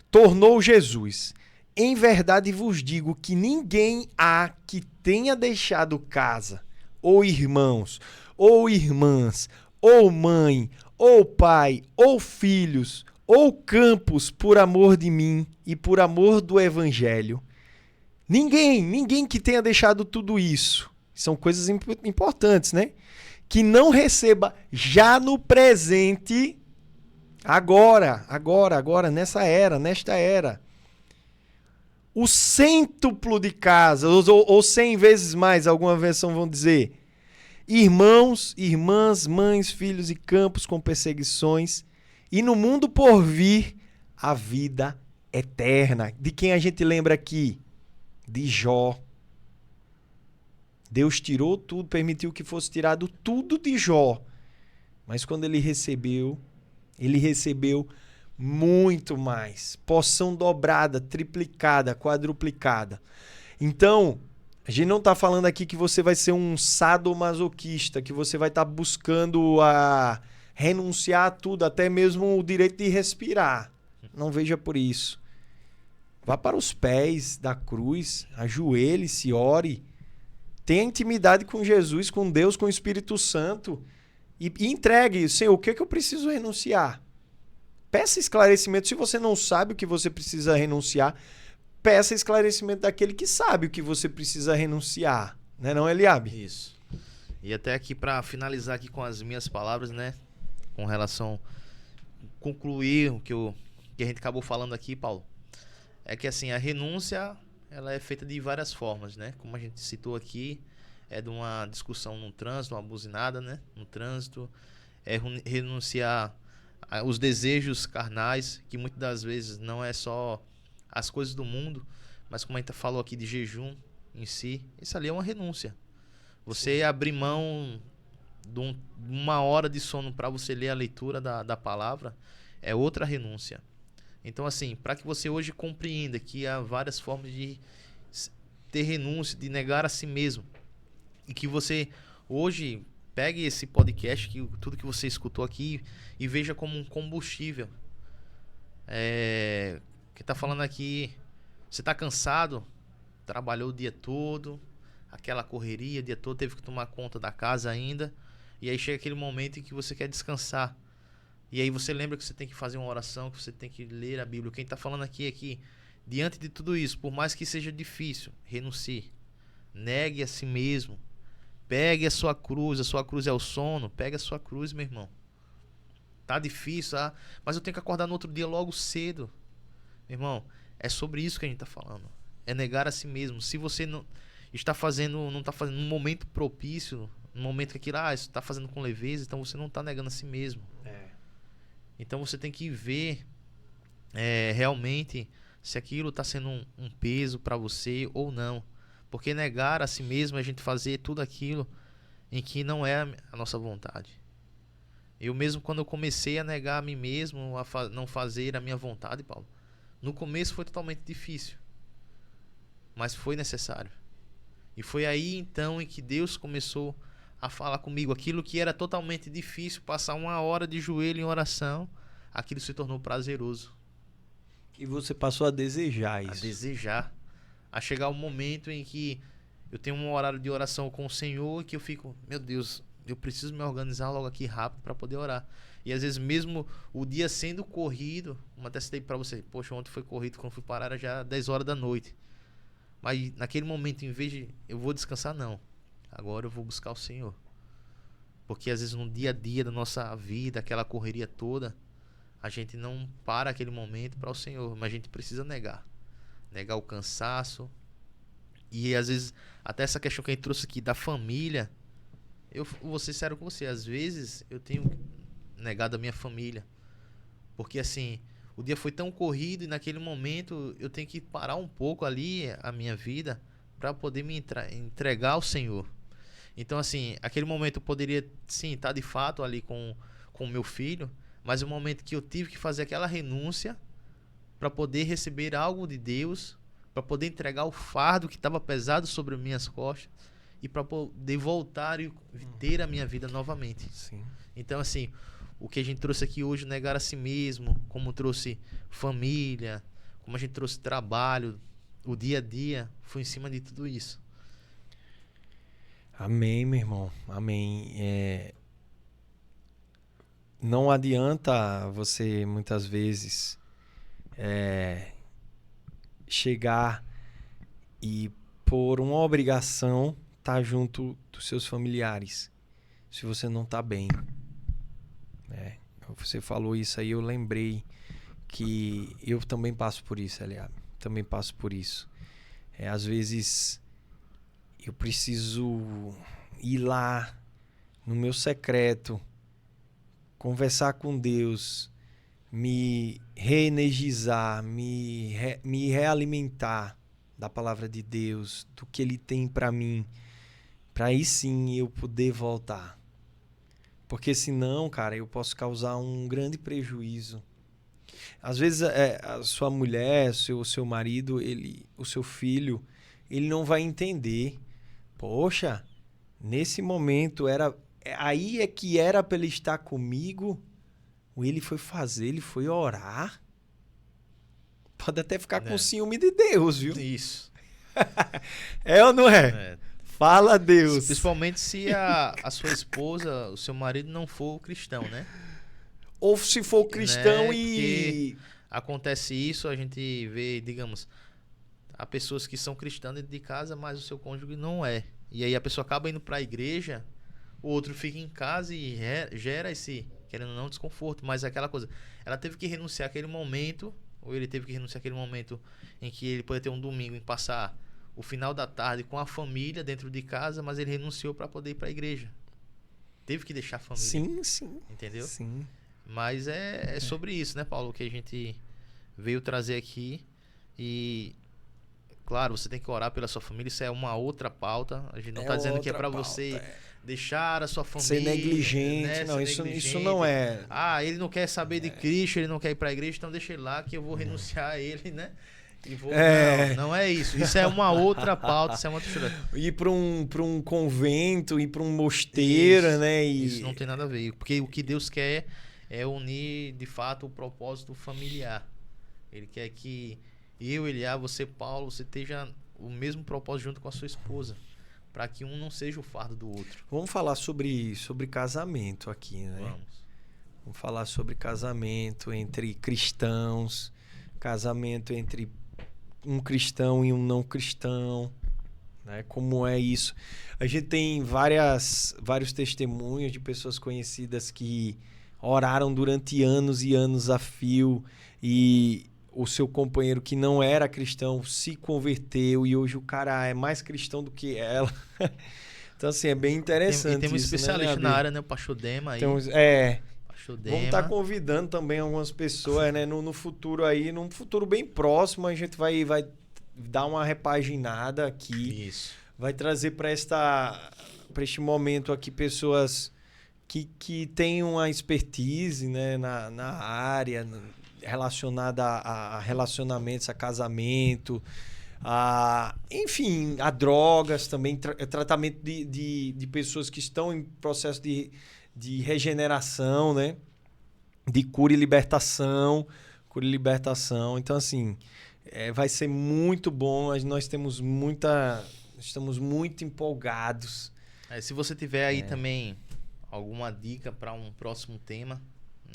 [SPEAKER 1] Tornou Jesus: em verdade vos digo que ninguém há que tenha deixado casa, ou irmãos, ou irmãs, ou mãe, ou pai, ou filhos, ou campos, por amor de mim e por amor do evangelho. Ninguém que tenha deixado tudo isso. São coisas importantes, né? Que não receba já no presente, agora, nesta era, o cêntuplo de casa, ou 100 vezes mais, alguma versão vão dizer. Irmãos, irmãs, mães, filhos e campos com perseguições, e no mundo por vir, a vida eterna. De quem a gente lembra aqui? De Jó. Deus tirou tudo, permitiu que fosse tirado tudo de Jó. Mas quando ele recebeu muito mais. Porção dobrada, triplicada, quadruplicada. Então, a gente não está falando aqui que você vai ser um sadomasoquista, que você vai estar buscando a renunciar a tudo, até mesmo o direito de respirar. Não veja por isso. Vá para os pés da cruz, ajoelhe-se, ore. Tenha intimidade com Jesus, com Deus, com o Espírito Santo. E entregue, Senhor, o que eu preciso renunciar? Peça esclarecimento. Se você não sabe o que você precisa renunciar, peça esclarecimento daquele que sabe o que você precisa renunciar. Né, não, Eliabe?
[SPEAKER 2] Isso. E até aqui para finalizar aqui com as minhas palavras, né? Com relação... Concluir o que a gente acabou falando aqui, Paulo. É que assim, a renúncia, ela é feita de várias formas, né? Como a gente citou aqui, é de uma discussão no trânsito, uma buzinada, né? No trânsito, é renunciar os desejos carnais, que muitas das vezes não é só as coisas do mundo, mas como a gente falou aqui de jejum em si, isso ali é uma renúncia. Você Sim. abrir mão de uma hora de sono para você ler a leitura da palavra é outra renúncia. Então assim, para que você hoje compreenda que há várias formas de ter renúncia, de negar a si mesmo, e que você hoje pegue esse podcast, tudo que você escutou aqui, e veja como um combustível. Que tá falando aqui, você tá cansado, trabalhou o dia todo, aquela correria o dia todo, teve que tomar conta da casa ainda, e aí chega aquele momento em que você quer descansar. E aí você lembra que você tem que fazer uma oração, que você tem que ler a Bíblia. Quem tá falando aqui é que, diante de tudo isso, por mais que seja difícil, renuncie. Negue a si mesmo. Pegue a sua cruz é o sono. Pegue a sua cruz, meu irmão. Tá difícil, mas eu tenho que acordar no outro dia logo cedo. Meu irmão, é sobre isso que a gente tá falando. É negar a si mesmo. Se você não está fazendo num momento propício, num momento que aquilo, você está fazendo com leveza, então você não está negando a si mesmo. Então você tem que ver realmente se aquilo está sendo um peso para você ou não. Porque negar a si mesmo é a gente fazer tudo aquilo em que não é a nossa vontade. Eu mesmo, quando eu comecei a negar a mim mesmo, não fazer a minha vontade, Paulo, no começo foi totalmente difícil, mas foi necessário. E foi aí então em que Deus começou a falar comigo. Aquilo que era totalmente difícil, passar uma hora de joelho em oração, aquilo se tornou prazeroso.
[SPEAKER 1] E você passou a desejar isso.
[SPEAKER 2] A desejar. A chegar o momento em que eu tenho um horário de oração com o Senhor, que eu fico, meu Deus, eu preciso me organizar logo aqui rápido para poder orar. E às vezes mesmo o dia sendo corrido, até citei para você, poxa, ontem foi corrido, quando fui parar era já 10 horas da noite. Mas naquele momento, em vez de eu vou descansar, não. Agora eu vou buscar o Senhor. Porque às vezes no dia a dia da nossa vida, aquela correria toda, a gente não para aquele momento para o Senhor, mas a gente precisa negar o cansaço. E às vezes, até essa questão que a gente trouxe aqui da família, eu vou ser sério com você, às vezes eu tenho negado a minha família, porque assim, o dia foi tão corrido e naquele momento eu tenho que parar um pouco ali a minha vida para poder me entregar ao Senhor. Então assim, aquele momento eu poderia sim estar de fato ali com o meu filho, mas o momento que eu tive que fazer aquela renúncia para poder receber algo de Deus, para poder entregar o fardo que estava pesado sobre minhas costas, e para poder voltar e ter a minha vida novamente.
[SPEAKER 1] Sim.
[SPEAKER 2] Então, assim, o que a gente trouxe aqui hoje, negar a si mesmo, como trouxe família, como a gente trouxe trabalho, o dia a dia, foi em cima de tudo isso.
[SPEAKER 1] Amém, meu irmão. Amém. Não adianta você, muitas vezes, chegar e, por uma obrigação, estar junto dos seus familiares, se você não está bem. Você falou isso aí, eu lembrei que eu também passo por isso, Eliabe. Também passo por isso. Às vezes, eu preciso ir lá, no meu secreto, conversar com Deus, me reenergizar, me realimentar da palavra de Deus, do que Ele tem para mim, para aí sim eu poder voltar. Porque senão, cara, eu posso causar um grande prejuízo. Às vezes a sua mulher, o seu marido, o seu filho, ele não vai entender. Poxa, nesse momento aí é que era para ele estar comigo. Ele foi fazer, ele foi orar. Pode até ficar com ciúme de Deus, viu?
[SPEAKER 2] Isso.
[SPEAKER 1] É ou não é? Fala, Deus.
[SPEAKER 2] Principalmente se a sua esposa, o seu marido não for cristão, né?
[SPEAKER 1] Ou se for cristão,
[SPEAKER 2] né?
[SPEAKER 1] e...
[SPEAKER 2] Porque acontece isso, a gente vê, digamos, há pessoas que são cristãs dentro de casa, mas o seu cônjuge não é. E aí a pessoa acaba indo para a igreja, o outro fica em casa e gera esse, querendo ou não, desconforto. Mas é aquela coisa, ela teve que renunciar àquele momento, ou ele teve que renunciar àquele momento em que ele poderia ter um domingo em passar o final da tarde com a família dentro de casa, mas ele renunciou para poder ir para a igreja. Teve que deixar a família.
[SPEAKER 1] Sim, sim.
[SPEAKER 2] Entendeu?
[SPEAKER 1] Sim.
[SPEAKER 2] Mas é sobre isso, né, Paulo? Que a gente veio trazer aqui. E, claro, você tem que orar pela sua família. Isso é uma outra pauta. A gente não está dizendo que é para você deixar a sua família...
[SPEAKER 1] Ser negligente.
[SPEAKER 2] Né?
[SPEAKER 1] Não,
[SPEAKER 2] Ser
[SPEAKER 1] isso não é...
[SPEAKER 2] ele não quer saber de Cristo, ele não quer ir para a igreja, então deixa ele lá que eu vou renunciar a ele, né? E vou... Não é isso. Isso é uma outra pauta, isso é uma outra...
[SPEAKER 1] Ir para um convento, ir para um mosteiro,
[SPEAKER 2] isso,
[SPEAKER 1] né?
[SPEAKER 2] Isso não tem nada a ver. Porque o que Deus quer é unir, de fato, o propósito familiar. Ele quer que eu, Eliá, você, Paulo, você esteja o mesmo propósito junto com a sua esposa. Para que um não seja o fardo do outro.
[SPEAKER 1] Vamos falar sobre casamento aqui, né? Vamos falar sobre casamento entre cristãos, casamento entre um cristão e um não cristão, né? Como é isso? A gente tem vários testemunhos de pessoas conhecidas que oraram durante anos e anos a fio e o seu companheiro que não era cristão se converteu e hoje o cara é mais cristão do que ela. Então, assim, é bem interessante.
[SPEAKER 2] Tem um
[SPEAKER 1] isso,
[SPEAKER 2] especialista,
[SPEAKER 1] né,
[SPEAKER 2] na área, né? O Pastor Dema aí.
[SPEAKER 1] Vamos estar convidando também algumas pessoas, né? No futuro aí, num futuro bem próximo, a gente vai dar uma repaginada aqui.
[SPEAKER 2] Isso.
[SPEAKER 1] Vai trazer para este momento aqui pessoas que têm uma expertise, né, na área relacionada a relacionamentos, a casamento, enfim, a drogas também, tratamento de pessoas que estão em processo de regeneração, né? De cura e libertação. Então, assim, vai ser muito bom. Nós estamos muito empolgados.
[SPEAKER 2] Se você tiver aí também alguma dica para um próximo tema,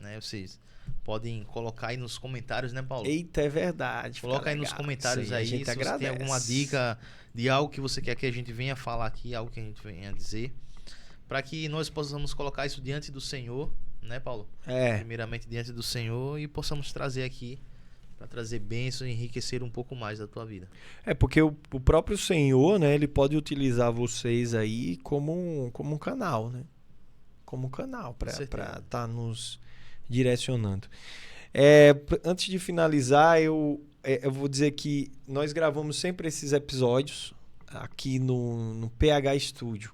[SPEAKER 2] né? Vocês podem colocar aí nos comentários, né, Paulo?
[SPEAKER 1] Eita, é verdade.
[SPEAKER 2] Coloca aí nos comentários aí se você tem alguma dica de algo que você quer que a gente venha falar aqui, algo que a gente venha dizer, para que nós possamos colocar isso diante do Senhor, né, Paulo? Primeiramente diante do Senhor e possamos trazer aqui para trazer bênção e enriquecer um pouco mais da tua vida.
[SPEAKER 1] Porque o próprio Senhor, né, ele pode utilizar vocês aí como um canal, né? Como um canal para estar nos direcionando. Antes de finalizar, eu vou dizer que nós gravamos sempre esses episódios aqui no PH Studio.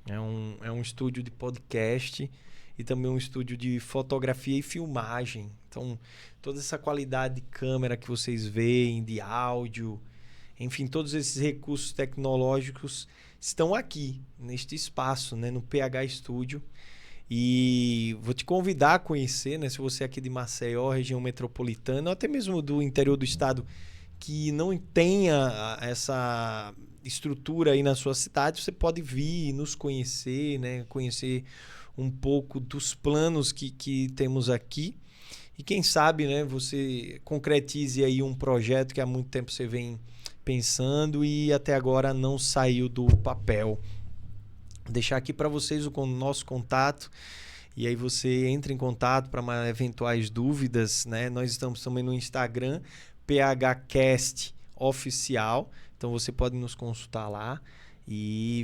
[SPEAKER 1] É um estúdio de podcast e também um estúdio de fotografia e filmagem. Então, toda essa qualidade de câmera que vocês veem, de áudio, enfim, todos esses recursos tecnológicos estão aqui, neste espaço, né, no PH Studio. E vou te convidar a conhecer, né, se você é aqui de Maceió, região metropolitana, ou até mesmo do interior do estado, que não tenha essa estrutura aí na sua cidade, você pode vir nos conhecer, né, conhecer um pouco dos planos que temos aqui. E quem sabe, né, você concretize aí um projeto que há muito tempo você vem pensando e até agora não saiu do papel. Vou deixar aqui para vocês o nosso contato e aí você entra em contato para eventuais dúvidas, né? Nós estamos também no Instagram, PHcast Oficial, então você pode nos consultar lá e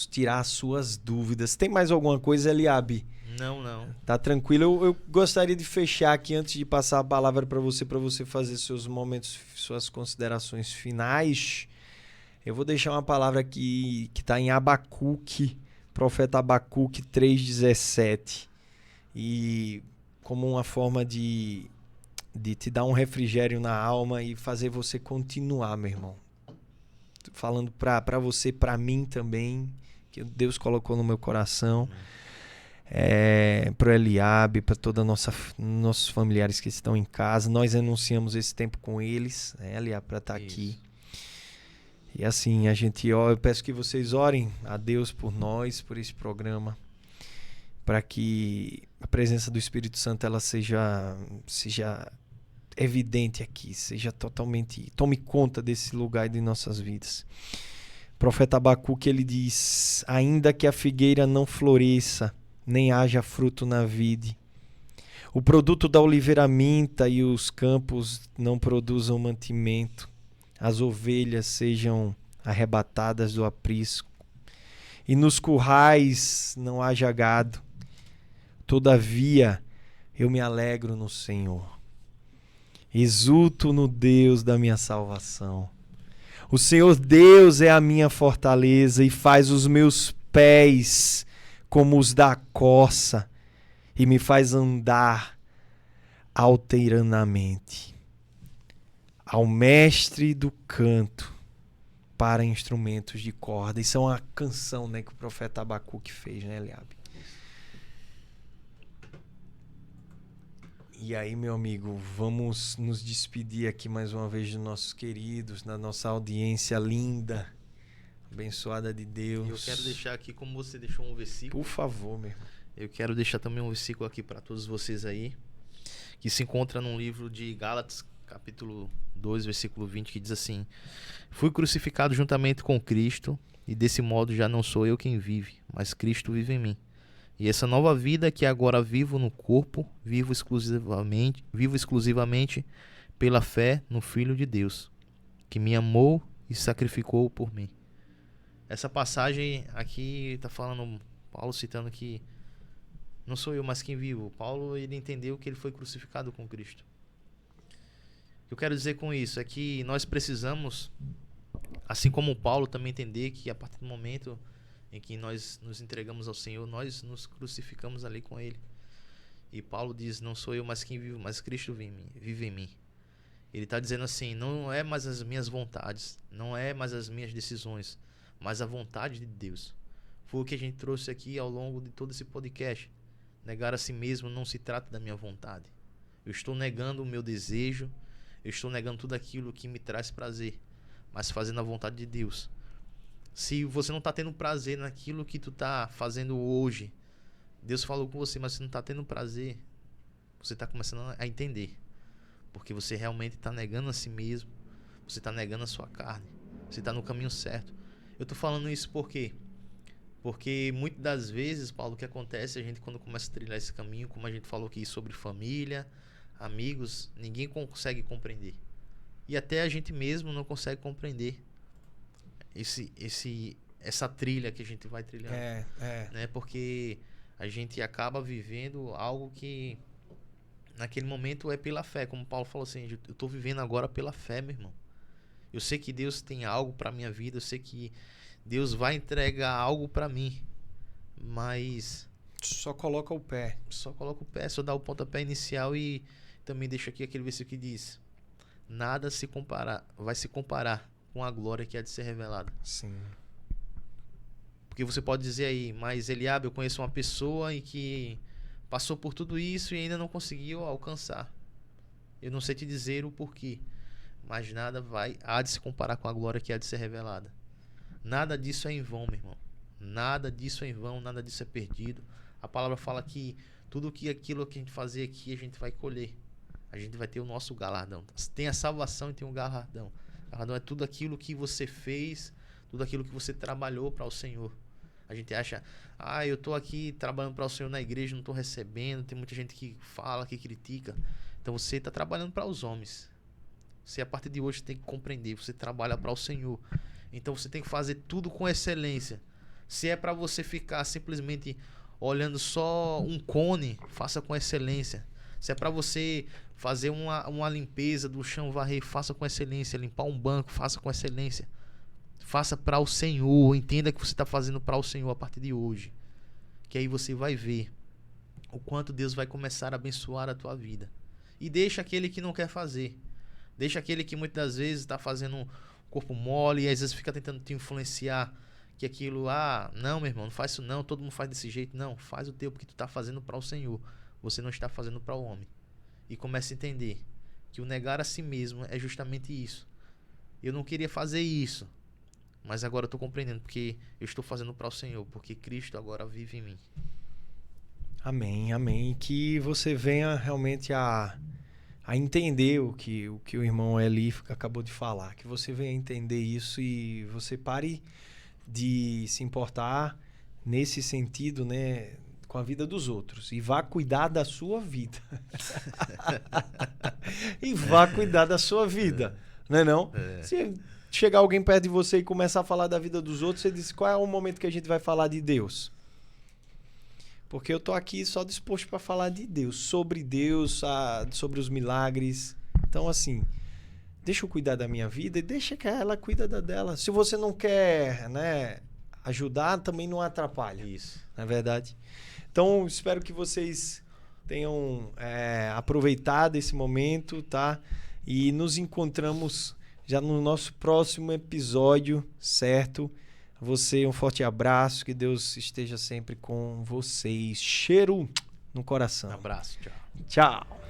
[SPEAKER 1] tirar as suas dúvidas. Tem mais alguma coisa, Eliabe?
[SPEAKER 2] Não.
[SPEAKER 1] Tá tranquilo. Eu gostaria de fechar aqui antes de passar a palavra para você fazer seus momentos, suas considerações finais. Eu vou deixar uma palavra aqui que está em Abacuque, profeta Abacuque 3,17. E como uma forma de te dar um refrigério na alma e fazer você continuar, meu irmão. Falando para você, para mim também, que Deus colocou no meu coração. Para o Eliabe, para todos nossos familiares que estão em casa. Nós anunciamos esse tempo com eles, né, Eliabe, para estar aqui. E assim, eu peço que vocês orem a Deus por nós, por esse programa, para que a presença do Espírito Santo ela seja evidente aqui, tome conta desse lugar de nossas vidas. O profeta Abacuque, ele diz: ainda que a figueira não floresça, nem haja fruto na vide, o produto da oliveira minta e os campos não produzam mantimento, as ovelhas sejam arrebatadas do aprisco, e nos currais não haja gado, todavia eu me alegro no Senhor, exulto no Deus da minha salvação. O Senhor Deus é a minha fortaleza e faz os meus pés como os da corça e me faz andar alteiramente. Ao mestre do canto para instrumentos de corda. Isso é uma canção, né, que o profeta Abacuque fez, né, Eliabe? E aí, meu amigo, vamos nos despedir aqui mais uma vez dos nossos queridos, da nossa audiência linda, abençoada de Deus.
[SPEAKER 2] E eu quero deixar aqui, como você deixou um versículo.
[SPEAKER 1] Por favor, meu irmão.
[SPEAKER 2] Eu quero deixar também um versículo aqui para todos vocês aí, que se encontra no livro de Gálatas, capítulo 2, versículo 20, que diz assim: fui crucificado juntamente com Cristo, e desse modo já não sou eu quem vive, mas Cristo vive em mim. E essa nova vida que agora vivo no corpo, vivo exclusivamente pela fé no Filho de Deus, que me amou e sacrificou por mim. Essa passagem aqui está falando, Paulo citando que não sou eu mais quem vivo. Paulo, ele entendeu que ele foi crucificado com Cristo. O que eu quero dizer com isso é que nós precisamos, assim como Paulo, também entender que a partir do momento em que nós nos entregamos ao Senhor, nós nos crucificamos ali com Ele. E Paulo diz: não sou eu mais quem vivo, mas Cristo vive em mim. Ele está dizendo assim: não é mais as minhas vontades, não é mais as minhas decisões, mas a vontade de Deus. Foi o que a gente trouxe aqui ao longo de todo esse podcast. Negar a si mesmo não se trata da minha vontade. Eu estou negando o meu desejo, eu estou negando tudo aquilo que me traz prazer, mas fazendo a vontade de Deus. Se você não está tendo prazer naquilo que tu está fazendo hoje, Deus falou com você, mas você não está tendo prazer, você está começando a entender. Porque você realmente está negando a si mesmo, você está negando a sua carne, você está no caminho certo. Eu estou falando isso por quê? Porque muitas das vezes, Paulo, o que acontece, a gente quando começa a trilhar esse caminho, como a gente falou aqui sobre família, amigos, ninguém consegue compreender. E até a gente mesmo não consegue compreender essa trilha que a gente vai trilhando. Né? Porque a gente acaba vivendo algo que naquele momento é pela fé. Como Paulo falou assim: eu estou vivendo agora pela fé, meu irmão. Eu sei que Deus tem algo para minha vida, eu sei que Deus vai entregar algo para mim, mas
[SPEAKER 1] só coloca o pé.
[SPEAKER 2] Só dá o pontapé inicial. E também deixa aqui aquele versículo que diz: nada vai se comparar com a glória que há de ser revelada.
[SPEAKER 1] Sim.
[SPEAKER 2] Porque você pode dizer aí, mas Eliabe, eu conheço uma pessoa e que passou por tudo isso e ainda não conseguiu alcançar. Eu não sei te dizer o porquê, mas nada há de se comparar com a glória que há de ser revelada. Nada disso é em vão, meu irmão. Nada disso é em vão, nada disso é perdido. A palavra fala que tudo aquilo que a gente fazer aqui, a gente vai colher. A gente vai ter o nosso galardão. Tem a salvação e tem o galardão. O galardão é tudo aquilo que você fez, tudo aquilo que você trabalhou para o Senhor. A gente acha, eu tô aqui trabalhando para o Senhor na igreja, não tô recebendo. Tem muita gente que fala, que critica. Então você está trabalhando para os homens. Você, a partir de hoje, tem que compreender. Você trabalha para o Senhor. Então você tem que fazer tudo com excelência. Se é para você ficar simplesmente olhando só um cone, faça com excelência. Se é para você fazer uma limpeza do chão, varrer, faça com excelência. Limpar um banco, faça com excelência. Faça para o Senhor. Entenda que você está fazendo para o Senhor a partir de hoje. Que aí você vai ver o quanto Deus vai começar a abençoar a tua vida. E deixa aquele que não quer fazer. Deixa aquele que muitas das vezes está fazendo corpo mole e às vezes fica tentando te influenciar. Que aquilo, não, meu irmão, não faz isso não. Todo mundo faz desse jeito. Não, faz o teu porque tu está fazendo para o Senhor. Você não está fazendo para o homem. E comece a entender que o negar a si mesmo é justamente isso. Eu não queria fazer isso. Mas agora eu estou compreendendo, porque eu estou fazendo para o Senhor, porque Cristo agora vive em mim.
[SPEAKER 1] Amém, amém. Que você venha realmente a entender o que o irmão Eli acabou de falar. Que você venha entender isso e você pare de se importar nesse sentido, né, com a vida dos outros. E vá cuidar da sua vida. E vá cuidar da sua vida. Não é não? Se chegar alguém perto de você e começar a falar da vida dos outros, você diz, qual é o momento que a gente vai falar de Deus? Porque eu tô aqui só disposto para falar de Deus, sobre os milagres. Então, assim, deixa eu cuidar da minha vida e deixa que ela cuida da dela. Se você não quer, né, ajudar, também não atrapalha.
[SPEAKER 2] Isso.
[SPEAKER 1] Não é verdade? Então, espero que vocês tenham aproveitado esse momento, tá? E nos encontramos já no nosso próximo episódio, certo? Você, um forte abraço, que Deus esteja sempre com vocês. Cheiro no coração.
[SPEAKER 2] Um abraço, tchau.
[SPEAKER 1] Tchau.